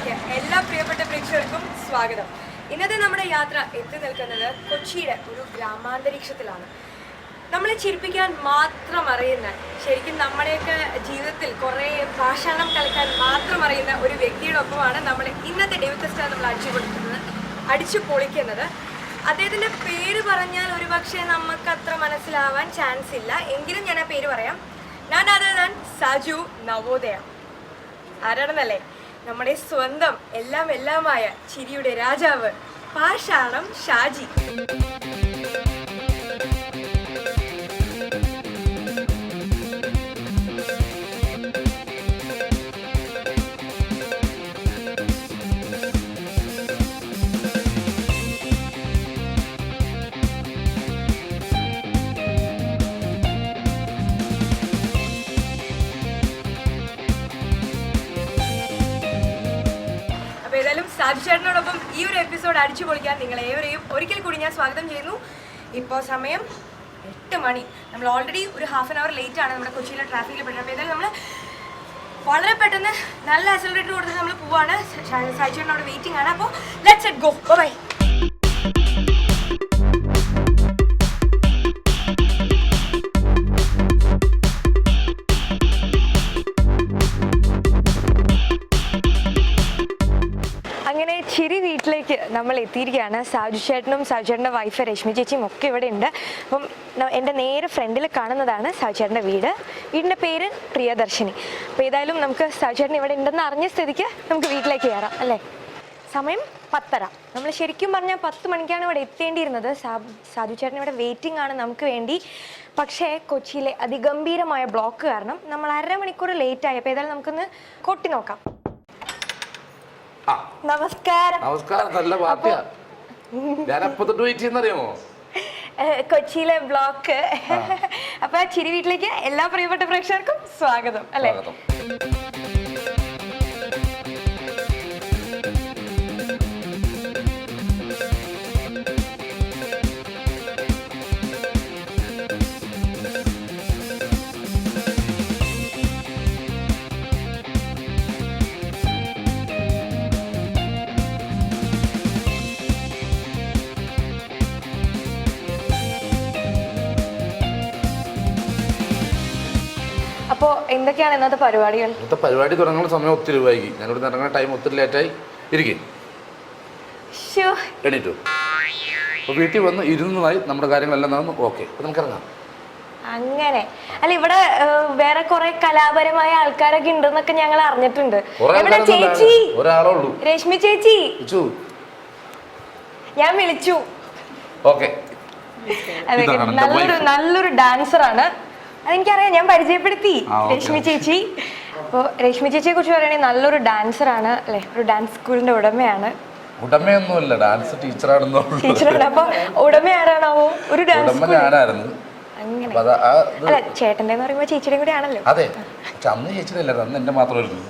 യാത്രയിലേക്ക് എല്ലാ പ്രിയപ്പെട്ട പ്രേക്ഷകർക്കും സ്വാഗതം. ഇന്നത്തെ നമ്മുടെ യാത്ര എത്തി നിൽക്കുന്നത് കൊച്ചിയുടെ ഒരു ഗ്രാമാന്തരീക്ഷത്തിലാണ്. നമ്മളെ ചിരിപ്പിക്കാൻ മാത്രം അറിയുന്ന, ശരിക്കും നമ്മുടെയൊക്കെ ജീവിതത്തിൽ കുറേ ഭാഷണം കളിക്കാൻ മാത്രം അറിയുന്ന ഒരു വ്യക്തിയുടെ ഒപ്പമാണ് നമ്മൾ ഇന്നത്തെ ഡേവിഡ് നമ്മൾ അടിച്ചു പൊളിക്കുന്നത്. അദ്ദേഹത്തിൻ്റെ പേര് പറഞ്ഞാൽ ഒരുപക്ഷെ നമുക്ക് അത്ര മനസ്സിലാവാൻ ചാൻസ് ഇല്ല, എങ്കിലും ഞാൻ ആ പേര് പറയാം. ഞാൻ അതർ സാജു നവോദയ. ആരാണെന്നല്ലേ? നമ്മുടെ സ്വന്തം എല്ലാമായ ചിരിയുടെ രാജാവ് പാഷാണം ഷാജി. സാജു ചേട്ടനോടൊപ്പം ഈ ഒരു എപ്പിസോഡ് അടിച്ചു പൊളിക്കാൻ നിങ്ങളേവരെയും ഒരിക്കൽ കൂടി ഞാൻ സ്വാഗതം ചെയ്യുന്നു. ഇപ്പോൾ സമയം 8 മണി. നമ്മൾ ഓൾറെഡി ഒരു ഹാഫ് ആൻ അവർ ലേറ്റ് ആണ് നമ്മുടെ കൊച്ചിയിലെ ട്രാഫിക്കിൽ പെട്ടത്. അപ്പോൾ ഏതായാലും നമ്മൾ വളരെ പെട്ടെന്ന് നല്ല അക്സലറേറ്റർ കൊടുത്തിട്ട് നമ്മൾ പോവാണ്. സാജു ചേട്ടൻ അവിടെ വെയിറ്റിംഗ് ആണ്. അപ്പോൾ ലെറ്റ്സ് ഗെറ്റ് ഗോ. ബൈ. അങ്ങനെ ചിരി വീട്ടിലേക്ക് നമ്മൾ എത്തിയിരിക്കുകയാണ്. സാജു ചേട്ടനും സാജു ചേട്ടൻ്റെ വൈഫ് രശ്മി ചേച്ചിയും ഒക്കെ ഇവിടെ ഉണ്ട്. അപ്പം എൻ്റെ നേരെ ഫ്രണ്ടിൽ കാണുന്നതാണ് സാജു ചേട്ടൻ്റെ വീട്. വീടിൻ്റെ പേര് പ്രിയദർശിനി. അപ്പോൾ ഏതായാലും നമുക്ക് സാജു ചേട്ടൻ ഇവിടെ ഉണ്ടെന്ന് അറിഞ്ഞ സ്ഥിതിക്ക് നമുക്ക് വീട്ടിലേക്ക് കയറാം അല്ലേ? സമയം 10:30. നമ്മൾ ശരിക്കും പറഞ്ഞാൽ 10 മണിക്കാണ് ഇവിടെ എത്തേണ്ടിയിരുന്നത്. സാജു ചേട്ടൻ ഇവിടെ വെയിറ്റിംഗ് ആണ് നമുക്ക് വേണ്ടി. പക്ഷേ കൊച്ചിയിലെ അതിഗംഭീരമായ ബ്ലോക്ക് കാരണം നമ്മൾ അരമണിക്കൂർ ലേറ്റായി. അപ്പോൾ ഏതായാലും നമുക്കൊന്ന് കൊട്ടി നോക്കാം. നമസ്കാരം. നല്ല പാർട്ടിയാ. അറിയാമോ കൊച്ചിയിലെ ബ്ലോക്ക്. അപ്പൊ ചിരി വീട്ടിലേക്ക് എല്ലാ പ്രിയപ്പെട്ട പ്രേക്ഷകർക്കും സ്വാഗതം അല്ലേ? അപ്പോൾ എന്തൊക്കെയാണ് ഇന്നത്തെ പരിപാടികൾ? ഇന്നത്തെ പരിപാടി തുടങ്ങുന്ന സമയം ഒത്തിരി വൈകി. ഞാനിവിടെ ഇറങ്ങുന്ന ടൈം ഒത്തിരി ലേറ്റായി. ഇരിക്കും എണീറ്റു. അപ്പോൾ വീട്ടിൽ വന്ന് ഇരുന്നതായി നമ്മുടെ കാര്യങ്ങളെല്ലാം നടന്നു. ഓക്കെ, അപ്പോൾ നമുക്ക് ഇറങ്ങാം. അങ്ങനെ അല്ല, ഇവിടെ വേറെ കുറെ കലാപരമായ ആൾക്കാരൊക്കെ ഉണ്ടെന്നൊക്കെ ഞങ്ങൾ അറിഞ്ഞിട്ടുണ്ട്. ചേച്ചി ഒരാളുള്ളൂ, രശ്മി ചേച്ചി. ഞാൻ വിളിച്ചു. ഓക്കെ, നല്ലൊരു ഡാൻസറാണ്, അതെനിക്കറിയാം. ഞാൻ പരിചയപ്പെടുത്തി രശ്മി ചേച്ചി. അപ്പോൾ രശ്മി ചേച്ചിയെ കുറിച്ച് പറയുകയാണെങ്കിൽ നല്ലൊരു ഡാൻസറാണ് അല്ലേ? ഒരു ഡാൻസ് സ്കൂളിന്റെ ഉടമയാണ്. ഉടമയൊന്നുമല്ല, ഡാൻസ് ടീച്ചറാണെന്നോ. ടീച്ചറാണ്. അപ്പൊ ഉടമ ആരാണാവോ? ഒരു ഡാൻസ് സ്കൂൾ. അങ്ങനെ അല്ല, ചേട്ടൻ്റെ എന്ന് പറയുമ്പോൾ ചേച്ചിയുടെയും കൂടെ ആണല്ലോ. അതെ, അന്ന് ചേച്ചിയുടെ അന്ന് എന്റെ മാത്രമായിരുന്നു.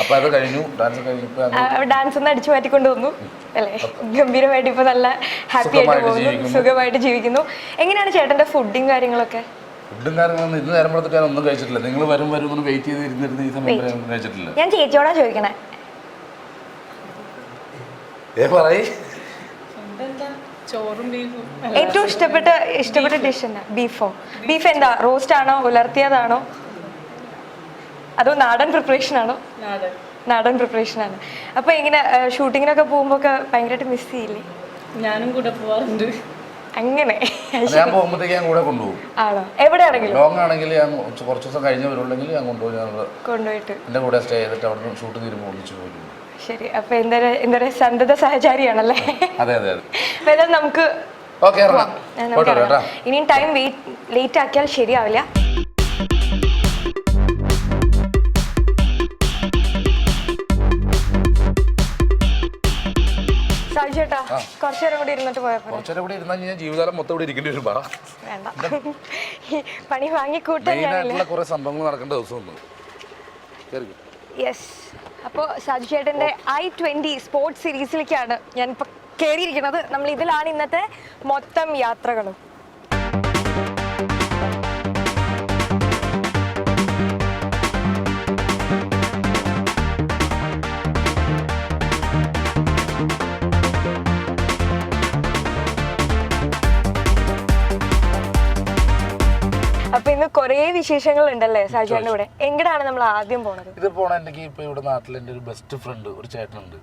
അപ്പൊ അത് കഴിഞ്ഞു, ഡാൻസ് ഒന്ന് അടിച്ചു മാറ്റിക്കൊണ്ട് വന്നു അല്ലേ? ഗംഭീരമായിട്ട് ഇപ്പൊ നല്ല ഹാപ്പി ആയിട്ട് പോകുന്നു, സുഖമായിട്ട് ജീവിക്കുന്നു. എങ്ങനെയാണ് ചേട്ടന്റെ ഫുഡും കാര്യങ്ങളൊക്കെ? ഫുഡും കാര്യങ്ങളൊന്നും ഇന്ന് നേരം കൊടുത്തിട്ട് ഞാൻ ഒന്നും കഴിച്ചിട്ടില്ല. നിങ്ങൾ വരും വെയിറ്റ് ചെയ്ത് ഇരുന്നിരുന്ന് ഈ സമയത്ത് കഴിച്ചിട്ടില്ല. ഞാൻ ചേച്ചിയോടാ ചോദിക്കണേ. ഏറ്റവും ഇഷ്ടപ്പെട്ട ഡിഷ് എന്താ? ബീഫ് എന്താ? റോസ്റ്റ് ആണോ, ഉലർത്തിയതാണോ, അതോ നാടൻ പ്രിപ്പറേഷൻ ആണോ? നാടൻ പ്രിപ്പറേഷൻ ആണ്. അപ്പൊ ഇങ്ങനെ ഷൂട്ടിങ്ങിനൊക്കെ പോകുമ്പോ ഒക്കെ ഭയങ്കരമായിട്ട് മിസ് ചെയ്യില്ലേ? ഞാനും കൂടെ പോവാറുണ്ട്. അങ്ങനെ ഞാൻ പോകുമ്പോഴത്തേക്ക് ഞാൻ കൂടെ കൊണ്ടുപോകും. ആണോ? എവിടെയാണെങ്കിലും ലോങ് ആണെങ്കിൽ ഞാൻ കുറച്ച് ദിവസം കഴിഞ്ഞ് വരുള്ളെങ്കിൽ ഞാൻ കൊണ്ടുപോയിട്ട് എൻ്റെ കൂടെ സ്റ്റേ ചെയ്തിട്ട് അവിടെ ഷൂട്ട് തീരുമ്പോൾ ഒന്നിച്ച് പോയി. ശരി. അപ്പൊ എന്താ സന്തത സഹചാരിയാണല്ലേ? അതെ അതെ അതെ. നമുക്ക് ഇനിയും ടൈം ലേറ്റ് ആക്കിയാൽ ശരിയാവില്ല. ചേട്ടാ കുറച്ചേരം കൂടി ഇരുന്നിട്ട് പോയപ്പോ ജീവിതകാലം മൊത്തം ഇവിടെ ഇരിക്കേണ്ടി വരും. വേണ്ട, പണി വാങ്ങിക്കൂട്ടാൻ കുറെ സംഭവങ്ങൾ നടക്കേണ്ട ദിവസമൊന്നും. യെസ്. അപ്പോൾ സാജു ചേട്ടൻ്റെ i20 സ്പോർട്സ് സീരീസിലേക്കാണ് ഞാനിപ്പോൾ കയറിയിരിക്കുന്നത്. നമ്മൾ ഇതിലാണ് ഇന്നത്തെ മൊത്തം യാത്രകളും. കുറേ വിശേഷങ്ങൾ ഉണ്ടല്ലേ സാജുചേട്ടൻ്റെ കൂടെ. എങ്ങടാണ് നമ്മൾ ആദ്യം പോണത്? ഇത് പോണ എനിക്ക് ഇപ്പൊ ഇവിടെ നാട്ടിൽ എൻ്റെ ഒരു ബെസ്റ്റ് ഫ്രണ്ട് ഒരു ചേട്ടനുണ്ട്.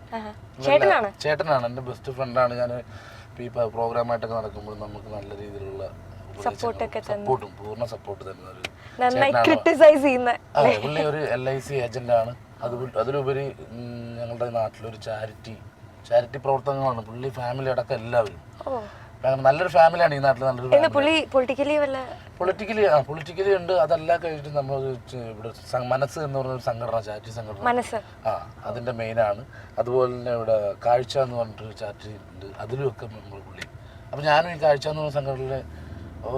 ചേട്ടനാണ് എൻ്റെ ബെസ്റ്റ് ഫ്രണ്ടാണ്. ഞാൻ ഈ പ്രോഗ്രാമായിട്ടൊക്കെ നടക്കുമ്പോൾ നമുക്ക് നല്ല രീതിയിലുള്ള സപ്പോർട്ടും പൂർണ്ണ സപ്പോർട്ട് തരുന്ന ഒരു പുള്ളി ഒരു LIC ഏജന്റാണ്. അതിലുപരി ഞങ്ങളുടെ നാട്ടിലൊരു ചാരിറ്റി പ്രവർത്തനങ്ങളാണ്. പുള്ളി ഫാമിലി അടക്കം എല്ലാവരും നല്ലൊരു ഫാമിലിയാണ് ഈ നാട്ടിൽ. നല്ലൊരു പൊളിറ്റിക്കലി ഉണ്ട്. അതല്ല കഴിഞ്ഞിട്ട് നമ്മൾ ഇവിടെ മനസ്സ് എന്ന് പറഞ്ഞൊരു സംഘടന, ചാരിറ്റി സംഘടന, അതിന്റെ മെയിനാണ്. അതുപോലെ തന്നെ ഇവിടെ കാഴ്ച എന്ന് പറഞ്ഞിട്ടൊരു ചാരിറ്റി ഉണ്ട്, അതിലുമൊക്കെ നമ്മൾ പുള്ളി. അപ്പൊ ഞാനും ഈ കാഴ്ച എന്ന് പറഞ്ഞ സംഘടനയിലെ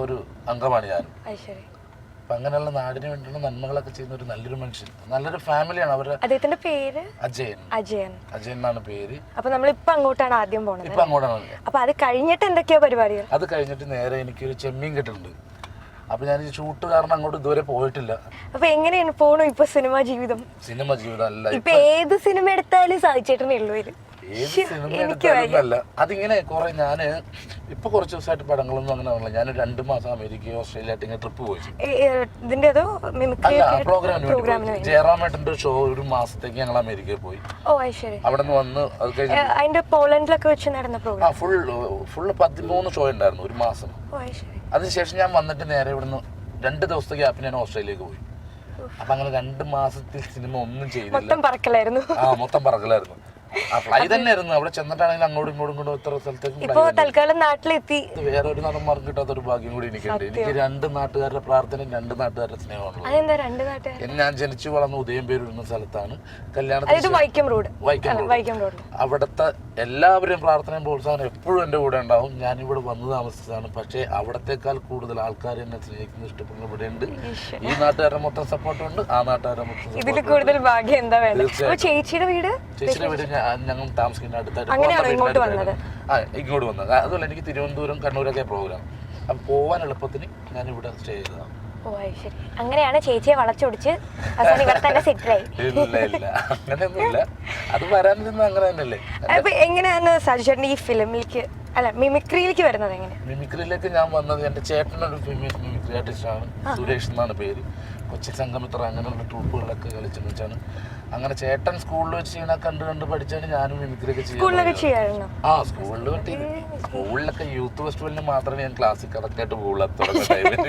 ഒരു അംഗമാണ് ഞാനും. അപ്പൊ അങ്ങനെയുള്ള നാടിന് വേണ്ടിയുള്ള നന്മകളൊക്കെ ചെയ്യുന്ന ഒരു നല്ലൊരു മനുഷ്യൻ, നല്ലൊരു ഫാമിലിയാണ്. അവരുടെ പേര് അജയൻ എന്നാണ് പേര്. അപ്പൊ നമ്മൾ ഇപ്പൊ അങ്ങോട്ടാണ് ആദ്യം പോണത്. ഇപ്പൊ അങ്ങോട്ടാണ്. അപ്പൊ അത് കഴിഞ്ഞിട്ട് എന്തൊക്കെയാ പരിപാടികൾ? അത് കഴിഞ്ഞിട്ട് നേരെ എനിക്കൊരു ചെമ്മീൻ കെട്ടുണ്ട്. അപ്പൊ ഞാൻ ഈ ഷൂട്ട് കാരണം അങ്ങോട്ട് ഇതുവരെ പോയിട്ടില്ല. അപ്പൊ എങ്ങനെയാണ് പോണു ഇപ്പൊ സിനിമ ജീവിതം അല്ല. ഇപ്പൊ ഏത് സിനിമ എടുത്താലും സാധിച്ചേട്ടനേ ഉള്ളൂ. ഏത് സിനിമ എടുത്താലും അതിങ്ങനെ കുറെ ഞാന് ഇപ്പൊ കുറച്ച് ദിവസമായിട്ട് പടങ്ങളൊന്നും അങ്ങനെ പറഞ്ഞില്ല. ഞാൻ 2 മാസം അമേരിക്ക ഓസ്ട്രേലിയ ആയിട്ട് ഇങ്ങനെ ട്രിപ്പ് പോയി. പ്രോഗ്രാമിന് ജയറാമേട്ടന്റെ ഷോ ഒരു മാസത്തേക്ക് ഞങ്ങൾ അമേരിക്കയിൽ പോയി. അവിടെ നിന്ന് വന്ന് അത് കഴിഞ്ഞ് പോളണ്ടിലൊക്കെ വെച്ച് നടന്ന പ്രോഗ്രാം ഫുള്ള് 13 ഷോ ഉണ്ടായിരുന്നു ഒരു മാസം. അതിനുശേഷം ഞാൻ വന്നിട്ട് നേരെ ഇവിടുന്ന് 2 ദിവസത്തെ ഗ്യാപ്പിന് ഞാൻ ഓസ്ട്രേലിയക്ക് പോയി. അപ്പൊ അങ്ങനെ 2 മാസത്തിൽ സിനിമ ഒന്നും ചെയ്തില്ല. മൊത്തം പറക്കലായിരുന്നു. ഫ്ലൈ തന്നെ ആയിരുന്നു. അവിടെ ചെന്നിട്ടാണെങ്കിൽ അങ്ങോട്ടും ഇങ്ങോട്ടും എത്ര സ്ഥലത്തേക്ക് തൽക്കാലം നാട്ടിലെത്തി. വേറെ ഒരു നടന്മാർക്ക് കിട്ടാത്തൊരു ഭാഗ്യം കൂടി എനിക്കുണ്ട്. എനിക്ക് 2 നാട്ടുകാരുടെ പ്രാർത്ഥനയും 2 നാട്ടുകാരുടെ സ്നേഹമാണ്. ഞാൻ ജനിച്ചു വളർന്ന ഉദയംപേരൂർ എന്ന സ്ഥലത്താണ്. കല്യാണത്തിന് വൈക്കം റോഡ്. അവിടുത്തെ എല്ലാവരും പ്രാർത്ഥനയും പ്രോത്സാഹനം എപ്പോഴും എൻ്റെ കൂടെ ഉണ്ടാവും. ഞാനിവിടെ വന്ന് താമസിച്ചതാണ്. പക്ഷേ അവിടത്തേക്കാൾ കൂടുതൽ ആൾക്കാർ എന്നെ സ്നേഹിക്കുന്ന ഇഷ്ടപ്പെടുന്ന ഇവിടെ ഉണ്ട്. ഈ നാട്ടുകാരുടെ മൊത്തം സപ്പോർട്ടുണ്ട്, ആ നാട്ടുകാരുടെ മൊത്തം. ഇതിൽ കൂടുതൽ ഭാഗ്യം എന്താ വേണ്ടത്? ചേച്ചിയുടെ വീട് ഞങ്ങൾ താമസിക്കുന്ന അടുത്തായിട്ട് ഇങ്ങോട്ട് വന്നത്. അതുപോലെ എനിക്ക് തിരുവനന്തപുരം കണ്ണൂരൊക്കെ പ്രോഗ്രാം. അപ്പൊ പോവാൻ എളുപ്പത്തിന് ഞാൻ ഇവിടെ സ്റ്റേ ചെയ്തതാണ്. അങ്ങനെയാണ് ചേച്ചിയെ വളച്ചൊടിച്ച് സെറ്റിലായി. ഇല്ല അങ്ങനെയൊന്നുമില്ല. അത് വരാനിരുന്ന അങ്ങനെ തന്നെയല്ലേ. അപ്പൊ എങ്ങനെയാണ് സാജുചേട്ടൻ ഈ ഫിലിമിലേക്ക് മിമിക്രിയിലേക്ക് വരുന്നത്? മിമിക്രിയിലേക്ക് ഞാൻ വന്നത് എൻ്റെ ചേട്ടനൊരു ഫേമസ് മിമിക്രി ആർട്ടിസ്റ്റാണ്, സുരേഷ് എന്നാണ് പേര്. കൊച്ചി സംഗമിത്ര അങ്ങനെയുള്ള ട്രൂപ്പുകളിലൊക്കെ കളിച്ചെന്ന് വെച്ചാണ്. അങ്ങനെ ചേട്ടൻ സ്കൂളിൽ വെച്ച് ചെയ്യണ കണ്ട് പഠിച്ചാണ് ഞാനും മിമിക്രിയൊക്കെ ചെയ്യുന്നത്. സ്കൂളിലൊക്കെ യൂത്ത് ഫെസ്റ്റിവലിന് മാത്രമേ ഞാൻ ക്ലാസ്സിൽ കറക്റ്റായിട്ട് പോകുള്ളൂ. തുടങ്ങുന്ന ടൈമിൽ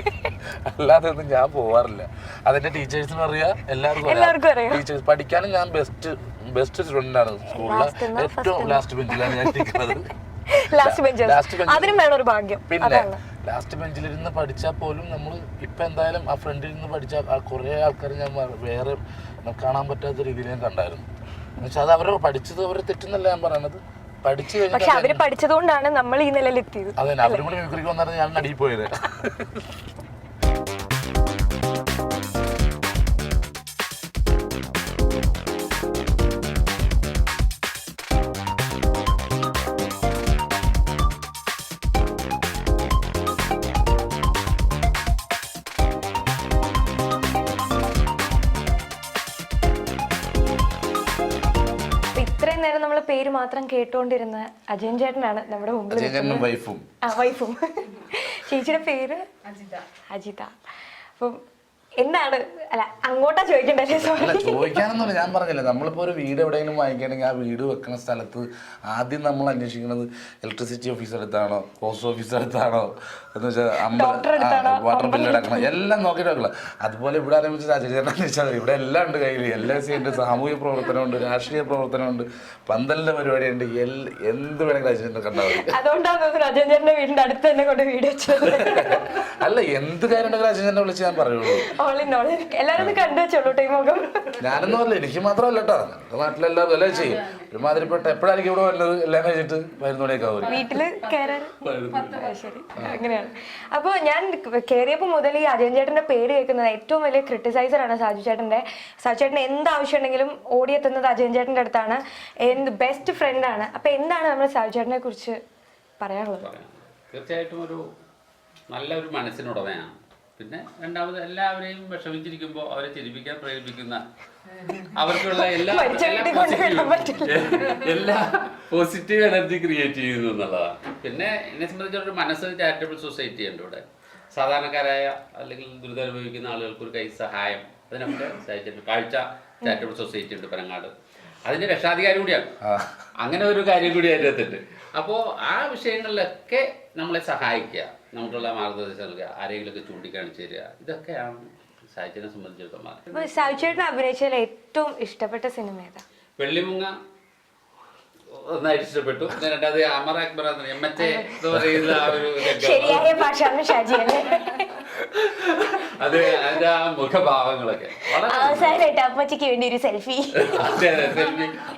അല്ലാതെ ഒന്നും ഞാൻ പോവാറില്ല. അതെന്റെ ടീച്ചേഴ്സിനും അറിയാം, എല്ലാവർക്കും അറിയാം. ടീച്ചേഴ്സ് പഠിക്കാനും ഞാൻ ബെസ്റ്റ് സ്റ്റുഡന്റ് ആണ്. സ്കൂളിലെ ഏറ്റവും ലാസ്റ്റ് ബെഞ്ചിലാണ് ഞാൻ ഇരിക്കുന്നത്. പിന്നെ ലാസ്റ്റ് ബെഞ്ചിലിരുന്ന് പഠിച്ചാൽ പോലും നമ്മൾ ഇപ്പൊ എന്തായാലും ആ ഫ്രണ്ടിൽ നിന്ന് പഠിച്ച കുറെ ആൾക്കാർ ഞാൻ വേറെ കാണാൻ പറ്റാത്ത രീതിയിൽ ഞാൻ കണ്ടായിരുന്നു. എന്നുവെച്ചാൽ അത് അവരെ പഠിച്ചത് അവരെ തെറ്റെന്നല്ല ഞാൻ പറയണത്. പഠിച്ചു കഴിഞ്ഞാൽ പഠിച്ചതുകൊണ്ടാണ് നമ്മൾ ഈ നിലയിലെത്തിയത്. അതെ, അവരും കൂടി മിമിക്രിക്ക് വന്നായിരുന്നു ഞാൻ നടിയിൽ പോയത്. നേരം നമ്മളെ പേര് മാത്രം കേട്ടോണ്ടിരുന്ന അജയൻ ചേട്ടനാണ് നമ്മുടെ മുമ്പിൽ. വൈഫും. ചേച്ചിയുടെ പേര് അജിത. അപ്പം എന്താണ് അങ്ങോട്ടാ ചോദിക്കണ്ടല്ലേ? ചോദിക്കാനൊന്നുമില്ല, ഞാൻ പറഞ്ഞില്ല. നമ്മളിപ്പോ ഒരു വീട് എവിടെയെങ്കിലും വാങ്ങിക്കുകയാണെങ്കിൽ ആ വീട് വെക്കുന്ന സ്ഥലത്ത് ആദ്യം നമ്മൾ അന്വേഷിക്കുന്നത് ഇലക്ട്രിസിറ്റി ഓഫീസ് അടുത്താണോ, പോസ്റ്റ് ഓഫീസ് അടുത്താണോ, എന്ന് വെച്ചാൽ വാട്ടർ ബില്ല് അടക്കണം, എല്ലാം നോക്കിയിട്ട് വെക്കണം. അതുപോലെ ഇവിടെ ആരംഭിച്ചത് അജയചേട്ടനെന്ന് വെച്ചാൽ ഇവിടെ എല്ലാം ഉണ്ട് കയ്യിൽ. LIC ഉണ്ട്, സാമൂഹ്യ പ്രവർത്തനമുണ്ട്, രാഷ്ട്രീയ പ്രവർത്തനമുണ്ട്, പന്തലിന്റെ പരിപാടിയുണ്ട്, എന്ത് വേണമെങ്കിലും അജയചേട്ടൻ കണ്ടാൽ മതി. അതുകൊണ്ടാണ് വീടിന്റെ അടുത്ത് തന്നെ കൊണ്ട് വീട് വെച്ചത്. അല്ല, എന്ത് കാര്യം ഉണ്ടെങ്കിലും അജയചേട്ടനെ വിളിച്ച് ഞാൻ പറയുള്ളൂ. ഞാനൊന്നും അല്ല, എനിക്ക് മാത്രമല്ല കേട്ടോ, ഞങ്ങളുടെ നാട്ടിലെല്ലാവരും എല്ലാം ചെയ്യും. ഒരുമാതിരിപ്പെട്ട എപ്പോഴായിരിക്കും ഇവിടെ വന്നത് എല്ലാം കഴിച്ചിട്ട് 11 മണിയൊക്കെ ആവും വീട്ടില് അങ്ങനെയാണ്. അപ്പൊ ഞാൻ കയറിയപ്പോ മുതൽ ഈ അജയൻ ചേട്ടന്റെ പേര് കേൾക്കുന്നത് ഏറ്റവും വലിയ ക്രിട്ടിസൈസർ ആണ് സാജു ചേട്ടന്റെ. സാജു ചേട്ടൻ എന്ത് ആവശ്യമുണ്ടെങ്കിലും ഓടിയെത്തുന്നത് അജയൻ ചേട്ടന്റെ അടുത്താണ്. ബെസ്റ്റ് ഫ്രണ്ട് ആണ്. അപ്പൊ എന്താണ് നമ്മൾ സാജു ചേട്ടനെ കുറിച്ച് പറയാനുള്ളത്? തീർച്ചയായിട്ടും ഒരു നല്ലൊരു മനസ്സിനുടമയാണ്. പിന്നെ രണ്ടാമത് എല്ലാവരെയും വിഷമിച്ചിരിക്കുമ്പോൾ അവരെ ചിരിപ്പിക്കാൻ പ്രേരിപ്പിക്കുന്ന, അവർക്കുള്ള എല്ലാ പോസിറ്റീവ് എനർജി ക്രിയേറ്റ് ചെയ്യുന്നു എന്നുള്ളതാണ്. പിന്നെ എന്നെ സംബന്ധിച്ചൊരു മനസ്സ് ചാരിറ്റബിൾ സൊസൈറ്റി ഉണ്ട് ഇവിടെ. സാധാരണക്കാരായ അല്ലെങ്കിൽ ദുരിതമനുഭവിക്കുന്ന ആളുകൾക്ക് ഒരു കൈ സഹായം, അതിനൊക്കെ സഹായിച്ചിട്ടുണ്ട്. കാഴ്ച ചാരിറ്റബിൾ സൊസൈറ്റി ഉണ്ട് പനങ്ങാട്, അതിന്റെ രക്ഷാധികാരി കൂടിയാണ്. അങ്ങനെ ഒരു കാര്യം കൂടി അതിനകത്തുണ്ട്. അപ്പോൾ ആ വിഷയങ്ങളിലൊക്കെ നമ്മളെ സഹായിക്കുക, നമുക്കുള്ള മാർഗനിർദ്ദേശം നൽകുക, ആരെങ്കിലുമൊക്കെ ചൂണ്ടിക്കാണിച്ചു തരിക, ഇതൊക്കെയാണ് സാഹിത്യനെ സംബന്ധിച്ചിടത്തോളം. സാഹിത്യേട്ടൻ അഭിനയിച്ചതിൽ ഏറ്റവും ഇഷ്ടപ്പെട്ട സിനിമ ഏതാ? വെള്ളിമുങ്ങ നന്നായിട്ട് ഇഷ്ടപ്പെട്ടു. രണ്ടാമത് അമർ അക്ബർ MHA എന്ന് പറയുന്ന ആ ഒരു ശരിയായ ഭാഷയാണ് ഷാജി അല്ലേ? അത് അതിന്റെ ആ മുഖഭാവങ്ങളൊക്കെ അവസാനമായിട്ട് അമ്മച്ചിക്ക് വേണ്ടി ഒരു സെൽഫി.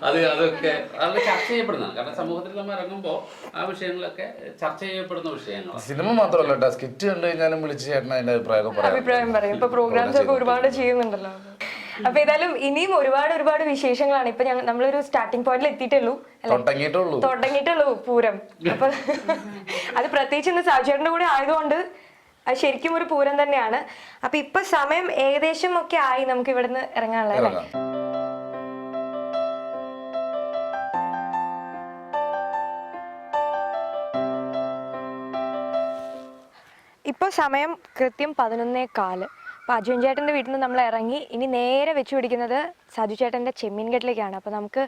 അതൊക്കെ വളരെ ചർച്ച ചെയ്യപ്പെടുന്നതാണ്. കാരണം സമൂഹത്തിൽ നമ്മൾ ഇറങ്ങുമ്പോൾ ആ വിഷയങ്ങളൊക്കെ ചർച്ച ചെയ്യപ്പെടുന്ന വിഷയങ്ങളാണ്. സിനിമ മാത്രമല്ല കേട്ടോ, സ്കിറ്റ് കണ്ടു കഴിഞ്ഞാലും വിളിച്ച് ചേട്ടൻ അതിന്റെ അഭിപ്രായം പറയും. ഇപ്പൊ പ്രോഗ്രാംസ് ഒക്കെ ഒരുപാട് ചെയ്യുന്നുണ്ടല്ലോ. അപ്പൊ ഏതായാലും ഇനിയും ഒരുപാട് വിശേഷങ്ങളാണ്. ഇപ്പൊ നമ്മളൊരു സ്റ്റാർട്ടിംഗ് പോയിന്റിൽ എത്തിയിട്ടുള്ളൂ, തുടങ്ങിയിട്ടുള്ളൂ പൂരം. അപ്പൊ അത് പ്രത്യേകിച്ച് ഇന്ന് സാജുചേട്ടന്റെ കൂടെ ആയതുകൊണ്ട് അത് ശരിക്കും ഒരു പൂരം തന്നെയാണ്. അപ്പൊ ഇപ്പൊ സമയം ഏകദേശം ഒക്കെ ആയി നമുക്ക് ഇവിടുന്ന് ഇറങ്ങാനുള്ളത് അല്ലേ? ഇപ്പോൾ സമയം കൃത്യം 11:15. അപ്പോൾ അജുൻ ചേട്ടൻ്റെ വീട്ടിൽ നിന്ന് നമ്മൾ ഇറങ്ങി ഇനി നേരെ വെച്ച് പിടിക്കുന്നത് സാജു ചേട്ടൻ്റെ ചെമ്മീൻകെട്ടിലേക്കാണ്. അപ്പോൾ നമുക്ക്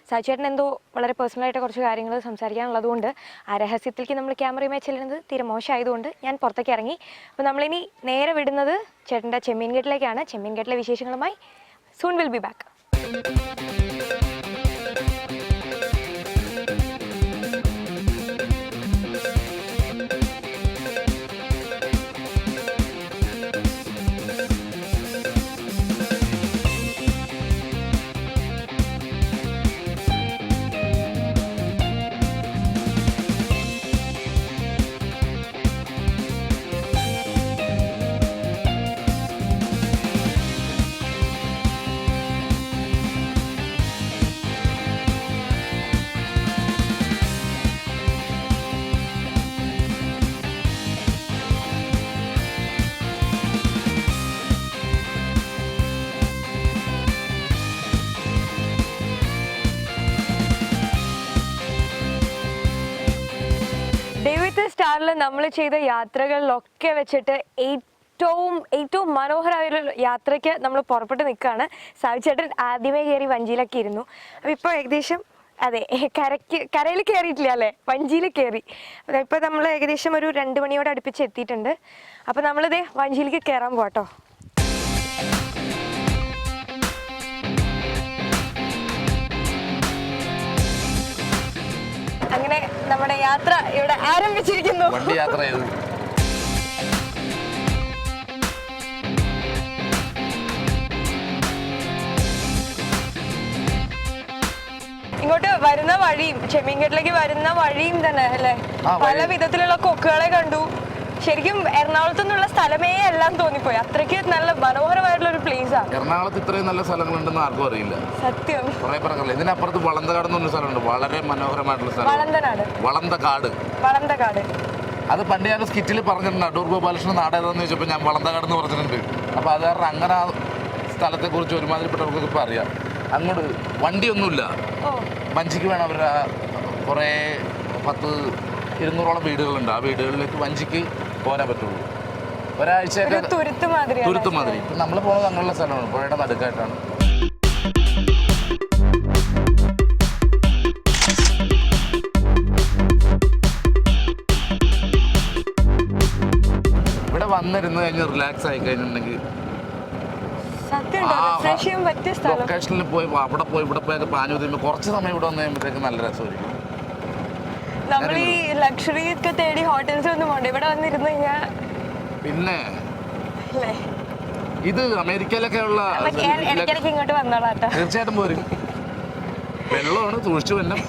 സാജു ചേട്ടൻ എന്തോ വളരെ പേഴ്സണലായിട്ട് കുറച്ച് കാര്യങ്ങൾ സംസാരിക്കാനുള്ളതുകൊണ്ട് ആ രഹസ്യത്തിലേക്ക് നമ്മൾ ക്യാമറയുമായി ചെല്ലുന്നത് തീരെ മോശമായതുകൊണ്ട് ഞാൻ പുറത്തേക്ക് ഇറങ്ങി. അപ്പോൾ നമ്മളിനി നേരെ വിടുന്നത് ചേട്ടൻ്റെ ചെമ്മീൻകെട്ടിലേക്കാണ്. ചെമ്മീൻകെട്ടിലെ വിശേഷങ്ങളുമായി സൂൺ വിൽ ബി ബാക്ക്. സ്റ്റാറിൽ നമ്മൾ ചെയ്ത യാത്രകളിലൊക്കെ വെച്ചിട്ട് ഏറ്റവും മനോഹരമായൊരു യാത്രയ്ക്ക് നമ്മൾ പുറപ്പെട്ട് നിൽക്കുകയാണ്. സാവിച്ചേട്ടൻ ആദ്യമേ കയറി വഞ്ചിയിലൊക്കെ ഇരുന്നു. അപ്പോൾ ഇപ്പോൾ ഏകദേശം അതെ കരയിൽ കയറിയിട്ടില്ല അല്ലേ, വഞ്ചിയിൽ കയറി. ഇപ്പോൾ നമ്മൾ ഏകദേശം ഒരു 2 മണിയോട് അടുപ്പിച്ച് എത്തിയിട്ടുണ്ട്. അപ്പോൾ നമ്മളിതേ വഞ്ചിയിലേക്ക് കയറാൻ പോട്ടോ. അങ്ങനെ നമ്മുടെ യാത്ര ഇവിടെ ആരംഭിച്ചിരിക്കുന്നു. വണ്ടി യാത്ര ചെയ്തു. ഇങ്ങോട്ട് വരുന്ന വഴിയും ചെമ്മീൻകെട്ടിലേക്ക് വരുന്ന വഴിയും തന്നെ അല്ലേ, പല വിധത്തിലുള്ള കൊക്കുകളെ കണ്ടു. ശരിക്കും എറണാകുളത്തു നിന്നുള്ള സ്ഥലമേ എല്ലാം തോന്നിപ്പോയി. അത്രയ്ക്ക് നല്ല മനോഹരമായിട്ടുള്ള ഒരു പ്ലേസ് ആണ്. എറണാകുളത്ത് ഇത്രയും നല്ല സ്ഥലങ്ങളുണ്ടെന്ന് ആർക്കും അറിയില്ല. സത്യം. കുറെ പേർക്കല്ല. ഇതിനപ്പുറത്ത് വളന്തകാട് എന്നൊരു സ്ഥലമുണ്ട്, വളരെ മനോഹരമായിട്ടുള്ള സ്ഥലം. വളന്തകാട്. അത് പണ്ട് ഞാൻ സ്കിറ്റിൽ പറഞ്ഞിട്ടുണ്ട്. അടൂർ ഗോപാലകൃഷ്ണൻ നാട് ഏതാന്ന് ചോദിച്ചപ്പോൾ ഞാൻ വളന്തകാട് എന്ന് പറഞ്ഞിട്ടുണ്ട്. അപ്പോൾ അത് കാരണം അങ്ങനെ ആ സ്ഥലത്തെക്കുറിച്ച് ഒരുമാതിരിപ്പെട്ടവർക്കൊക്കെ ഇപ്പം അറിയാം. അങ്ങോട്ട് വണ്ടിയൊന്നുമില്ല, വഞ്ചിക്ക് വേണം. അവർ കുറേ 10-200ഓളം വീടുകളുണ്ട്. ആ വീടുകളിലേക്ക് വഞ്ചിക്ക് പോരാൻ പറ്റുള്ളൂ. ഒരാഴ്ചയൊക്കെ തുരുത്ത് മാതിരി. ഇപ്പം നമ്മൾ പോകുന്നത് അങ്ങനെയുള്ള സ്ഥലമാണ്, പുഴയുടെ നടുക്കായിട്ടാണ്. ഇവിടെ വന്നിരുന്ന് കഴിഞ്ഞ് റിലാക്സ് ആയി കഴിഞ്ഞിട്ടുണ്ടെങ്കിൽ ലൊക്കേഷനിൽ പോയി അവിടെ പോയി ഇവിടെ പോയൊക്കെ പാഞ്ഞു കഴിയുമ്പോൾ കുറച്ച് സമയം ഇവിടെ വന്നു കഴിയുമ്പോഴത്തേക്ക് നല്ല രസമായിരിക്കും. നമ്മൾ ഈ ലക്ഷറി ഒക്കെ തേടി ഹോട്ടൽസ് ഒന്നും പോകണ്ട, ഇവിടെ വന്നിരുന്നു കഴിഞ്ഞാൽ പിന്നെ ഇത് അമേരിക്കയിലൊക്കെ ഉള്ള ഇങ്ങോട്ട് വന്നോളാട്ടോ. തീർച്ചയായിട്ടും പോരും. വെള്ളമാണ് സൂക്ഷിച്ചു വന്നം.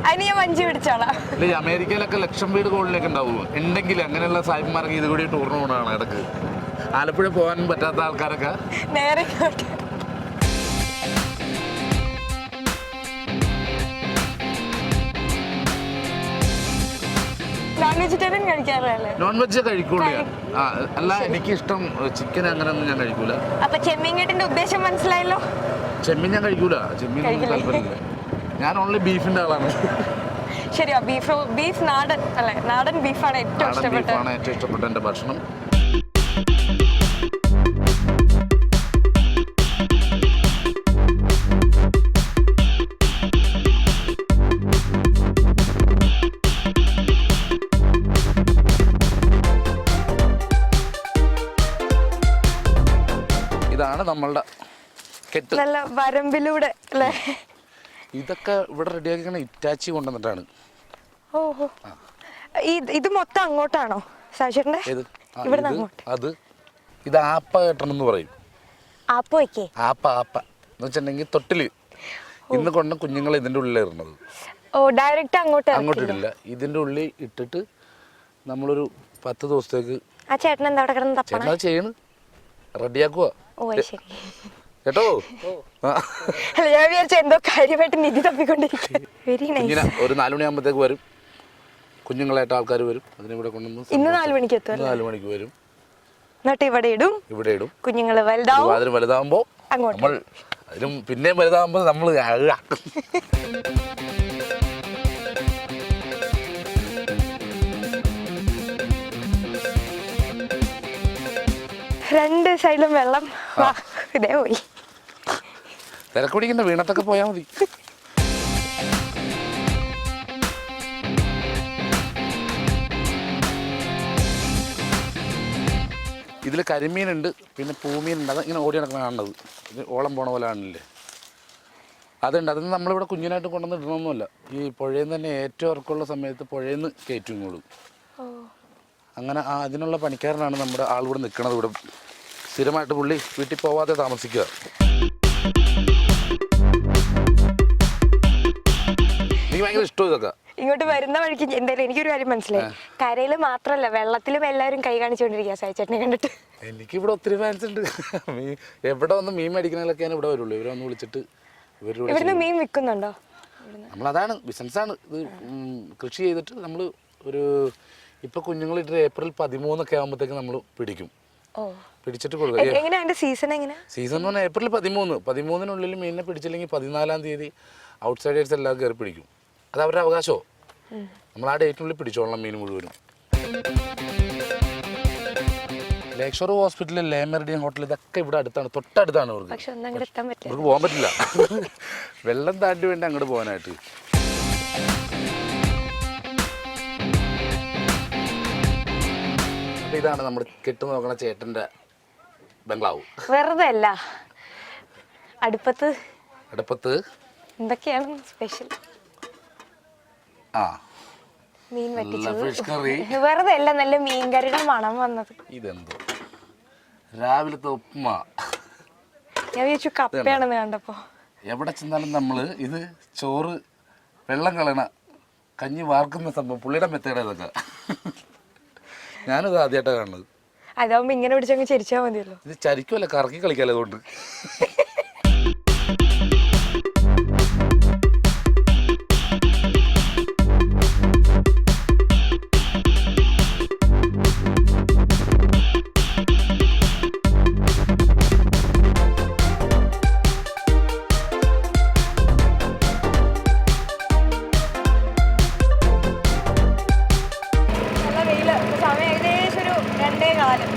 അതിന് ഞാൻ വഞ്ചി പിടിച്ചോളാം. അല്ലെ അമേരിക്കയിലൊക്കെ ലക്ഷം വീട് കോളിലൊക്കെ ഉണ്ടാവുമോ ഉണ്ടെങ്കിൽ അങ്ങനെയുള്ള സാഹിബന്മാർക്ക് ഇത് കൂടി ടൂറിന് പോകണതാണ് ഇടക്ക്. ആലപ്പുഴ പോകാൻ പറ്റാത്ത ആൾക്കാരൊക്കെ നേരെ നോൺ വെജ് കഴിക്കൂല. അല്ല എനിക്ക് ഇഷ്ടം ചിക്കൻ, അങ്ങനെയൊന്നും ഞാൻ കഴിക്കൂല. അപ്പൊ ചെമ്മീൻകെട്ടിന്റെ ഉദ്ദേശം മനസ്സിലായല്ലോ. ചെമ്മീൻ ഞാൻ കഴിക്കൂല, ചെമ്മീൻ താല്പര്യമില്ല. ഞാൻ ഓൺലി ബീഫിന്റെ ആളാണ്. ശരിയാ, ബീഫ് നാടൻ അല്ലേ, നാടൻ ബീഫാണ് ഏറ്റവും ഇഷ്ടപ്പെട്ട എന്റെ ഭക്ഷണം. നമ്മളുടെ കെട്ട്. നല്ല വരമ്പിലൂടെ അല്ലേ? ഇതൊക്കെ ഇവിടെ റെഡിയാക്കിക്കണ ഇറ്റാച്ചി കൊണ്ടുവന്നിട്ടാണ്. ഓഹോ, ഇത് മൊത്തം അങ്ങോട്ടാണോ സാജേട്ടൻ്റെ? ഇവിടുന്ന് അങ്ങോട്ട്. ഇത് ആപ്പ കെട്ടണം എന്ന് പറയും. ആപ്പ വയ്ക്കേ? ആപ്പ എന്ന് വെച്ചിട്ടുണ്ടെങ്കിൽ തൊട്ടില് ഇന്ന് കൊണ്ട് കുഞ്ഞുങ്ങൾ ഇതിൻ്റെ ഉള്ളിൽ ഇടുന്നത്. ഓ, ഡയറക്റ്റ് അങ്ങോട്ട് ഇടില്ല. ഇതിൻ്റെ ഉള്ളിൽ ഇട്ടിട്ട് നമ്മളൊരു 10 ദിവസത്തേക്ക്. ആ ചേട്ടൻ എന്താ അവിടെ കിടന്ന് തപ്പണ? ചേട്ടൻ അത് ചെയ്യണ്, റെഡിയാക്കുക ഓ ശരി കേട്ടോ. അല്ല, ഞാൻ വിചാരിച്ച എന്തോ കാര്യമായിട്ട് നിധി തപ്പിക്കൊണ്ടിരിക്കും. Very nice. ഒരു 4 മണിയാകുമ്പോഴത്തേക്ക് വരും, കുഞ്ഞുങ്ങളായിട്ട് ആൾക്കാർ വരും. അതിനിവിടെ കൊണ്ടുവന്ന് ഇന്ന് 4 മണിക്ക് എത്തും. 4 മണിക്ക് വരും. എന്നിട്ട് ഇവിടെ ഇടും. കുഞ്ഞുങ്ങൾ വലുതാവുമ്പോ നമ്മൾ അതിലും പിന്നെയും വലുതാവുമ്പോ നമ്മൾ രണ്ട് സൈഡിലും വെള്ളം. ഇതേ പോയി. തിരക്ക് പിടിക്കണ്ട, വീണത്തൊക്കെ പോയാ മതി. ഇതിൽ കരിമീനുണ്ട്, പിന്നെ പൂമീനുണ്ട്. അത് ഇങ്ങനെ ഓടി നടക്കുന്ന കാണുന്നത്. ഇത് ഓളം പോണ പോലെ കാണില്ലേ, അതുണ്ട്. അതൊന്നും നമ്മളിവിടെ കുഞ്ഞിനായിട്ട് കൊണ്ടുവന്ന് ഇടണമൊന്നുമല്ല. ഈ പുഴയിൽ നിന്ന് തന്നെ ഏറ്റവും ഇറക്കമുള്ള സമയത്ത് പുഴയിൽ നിന്ന് കയറ്റും ഇങ്ങോട്ട്. അങ്ങനെ അതിനുള്ള പണിക്കാരനാണ് നമ്മുടെ ആളിവിടെ നിൽക്കണത്. ഇവിടെ സ്ഥിരമായിട്ട് പുള്ളി വീട്ടിൽ പോവാതെ താമസിക്കുക. എനിക്ക് ഭയങ്കര ഇഷ്ടം ഇതൊക്കെ. ഇങ്ങോട്ട് വരുന്ന വഴിക്ക് എന്തായാലും എനിക്കൊരു കാര്യം മനസ്സിലായി. കരയിൽ മാത്രല്ല വെള്ളത്തിലും എല്ലാവരും കൈ കാണിച്ചുകൊണ്ടിരിക്കുക സായിച്ചേട്ടനെ കണ്ടിട്ട്. എനിക്കിവിടെ ഒത്തിരി ഫാൻസ് ഉണ്ട്. എവിടെ വന്ന് മീൻ മേടിക്കണതിലൊക്കെയാണ് ഇവിടെ വരുള്ളൂ. ഇവരെ ഒന്ന് വിളിച്ചിട്ട് ഇവിടുന്ന് മീൻ വിൽക്കുന്നുണ്ടോ? നമ്മളതാണ് ബിസിനസ്സാണ്. ഇത് കൃഷി ചെയ്തിട്ട് നമ്മൾ ഒരു ഇപ്പൊ കുഞ്ഞുങ്ങളിട്ട് ഏപ്രിൽ 13 ഒക്കെ ആകുമ്പോഴത്തേക്ക് നമ്മൾ പിടിക്കും. പിടിച്ചിട്ട് കൊടുക്കുക. സീസൺ എന്ന് പറഞ്ഞാൽ ഏപ്രിൽ 13-നുള്ളിൽ മീനിനെ പിടിച്ചില്ലെങ്കിൽ 14-ാം തീയതി ഔട്ട്സൈഡേഴ്സ് എല്ലാം കയറി പിടിക്കും. അത് അവരുടെ അവകാശമോ. നമ്മൾ ആ ഡേറ്റിനുള്ളിൽ പിടിച്ചോളണം മീൻ മുഴുവനും. Lakeshore hospital, Le Meridien hotel, ഇതൊക്കെ ഇവിടെ അടുത്താണ്, തൊട്ടടുത്താണ്. അവർക്ക് പോകാൻ പറ്റില്ല, വെള്ളം താണ്ടി വേണ്ടി അങ്ങോട്ട് പോകാനായിട്ട്. അപ്പം ഇതാണ് നമ്മൾ കെട്ടു നോക്കണ ചേട്ടൻ്റെ ബംഗ്ലാവ്. വെറുതെ അല്ല, അടുപ്പത്ത് എന്തൊക്കെയാണ് സ്പെഷ്യൽ? മീൻ ഫിഷ് കറി. വെറുതെ അല്ല, നല്ല മീൻകറിയുടെ മണം വന്നത്. ഇതെന്തോ രാവിലത്തെ ഉപ്പുമ. ഞാൻ വിചാരിച്ചു കപ്പയാണെന്ന് കണ്ടപ്പോ. എവിടെ ചെന്നാലും നമ്മള് ഇത് ചോറ് വെള്ളം കളയണ കഞ്ഞി വാർക്കുന്ന സംഭവം പുള്ളിയുടെ മെത്തേഡ് ഇതൊക്കെ. ഞാനിത് ആദ്യമായിട്ടാണ് കാണുന്നത്. അതാവുമ്പോ ഇങ്ങനെ പിടിച്ചങ്ങ് ചരിച്ചാൽ മതിയല്ലോ. ഇത് ചരിക്കുമല്ല, കറക്കി കളിക്കാലോ അതുകൊണ്ട്.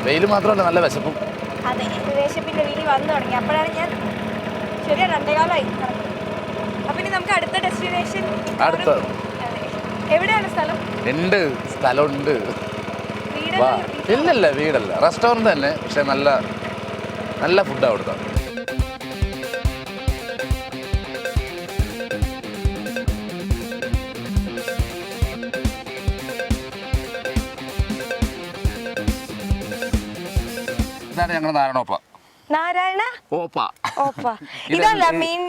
വെയിൽ മാത്രമല്ല, നല്ല വിശപ്പും. അതെ, വിശപ്പിന്റെ വീട്ടിൽ വന്നു തുടങ്ങി. അപ്പോഴാണ് ഞാൻ ശരിയാ 2:15 അപ്പൊ ഇനി നമുക്ക് അടുത്ത ഡെസ്റ്റിനേഷൻ. എവിടെയാണ് സ്ഥലം? സ്ഥലമുണ്ട്. ഇല്ലല്ല, വീടല്ല, റെസ്റ്റോറൻറ്റ് തന്നെ. പക്ഷെ നല്ല നല്ല ഫുഡാണ് അവിടുത്തെ. ഇതാണ് ഞങ്ങളുടെ നാരായണ ഓപ്പ. ഇതല്ല മീൻ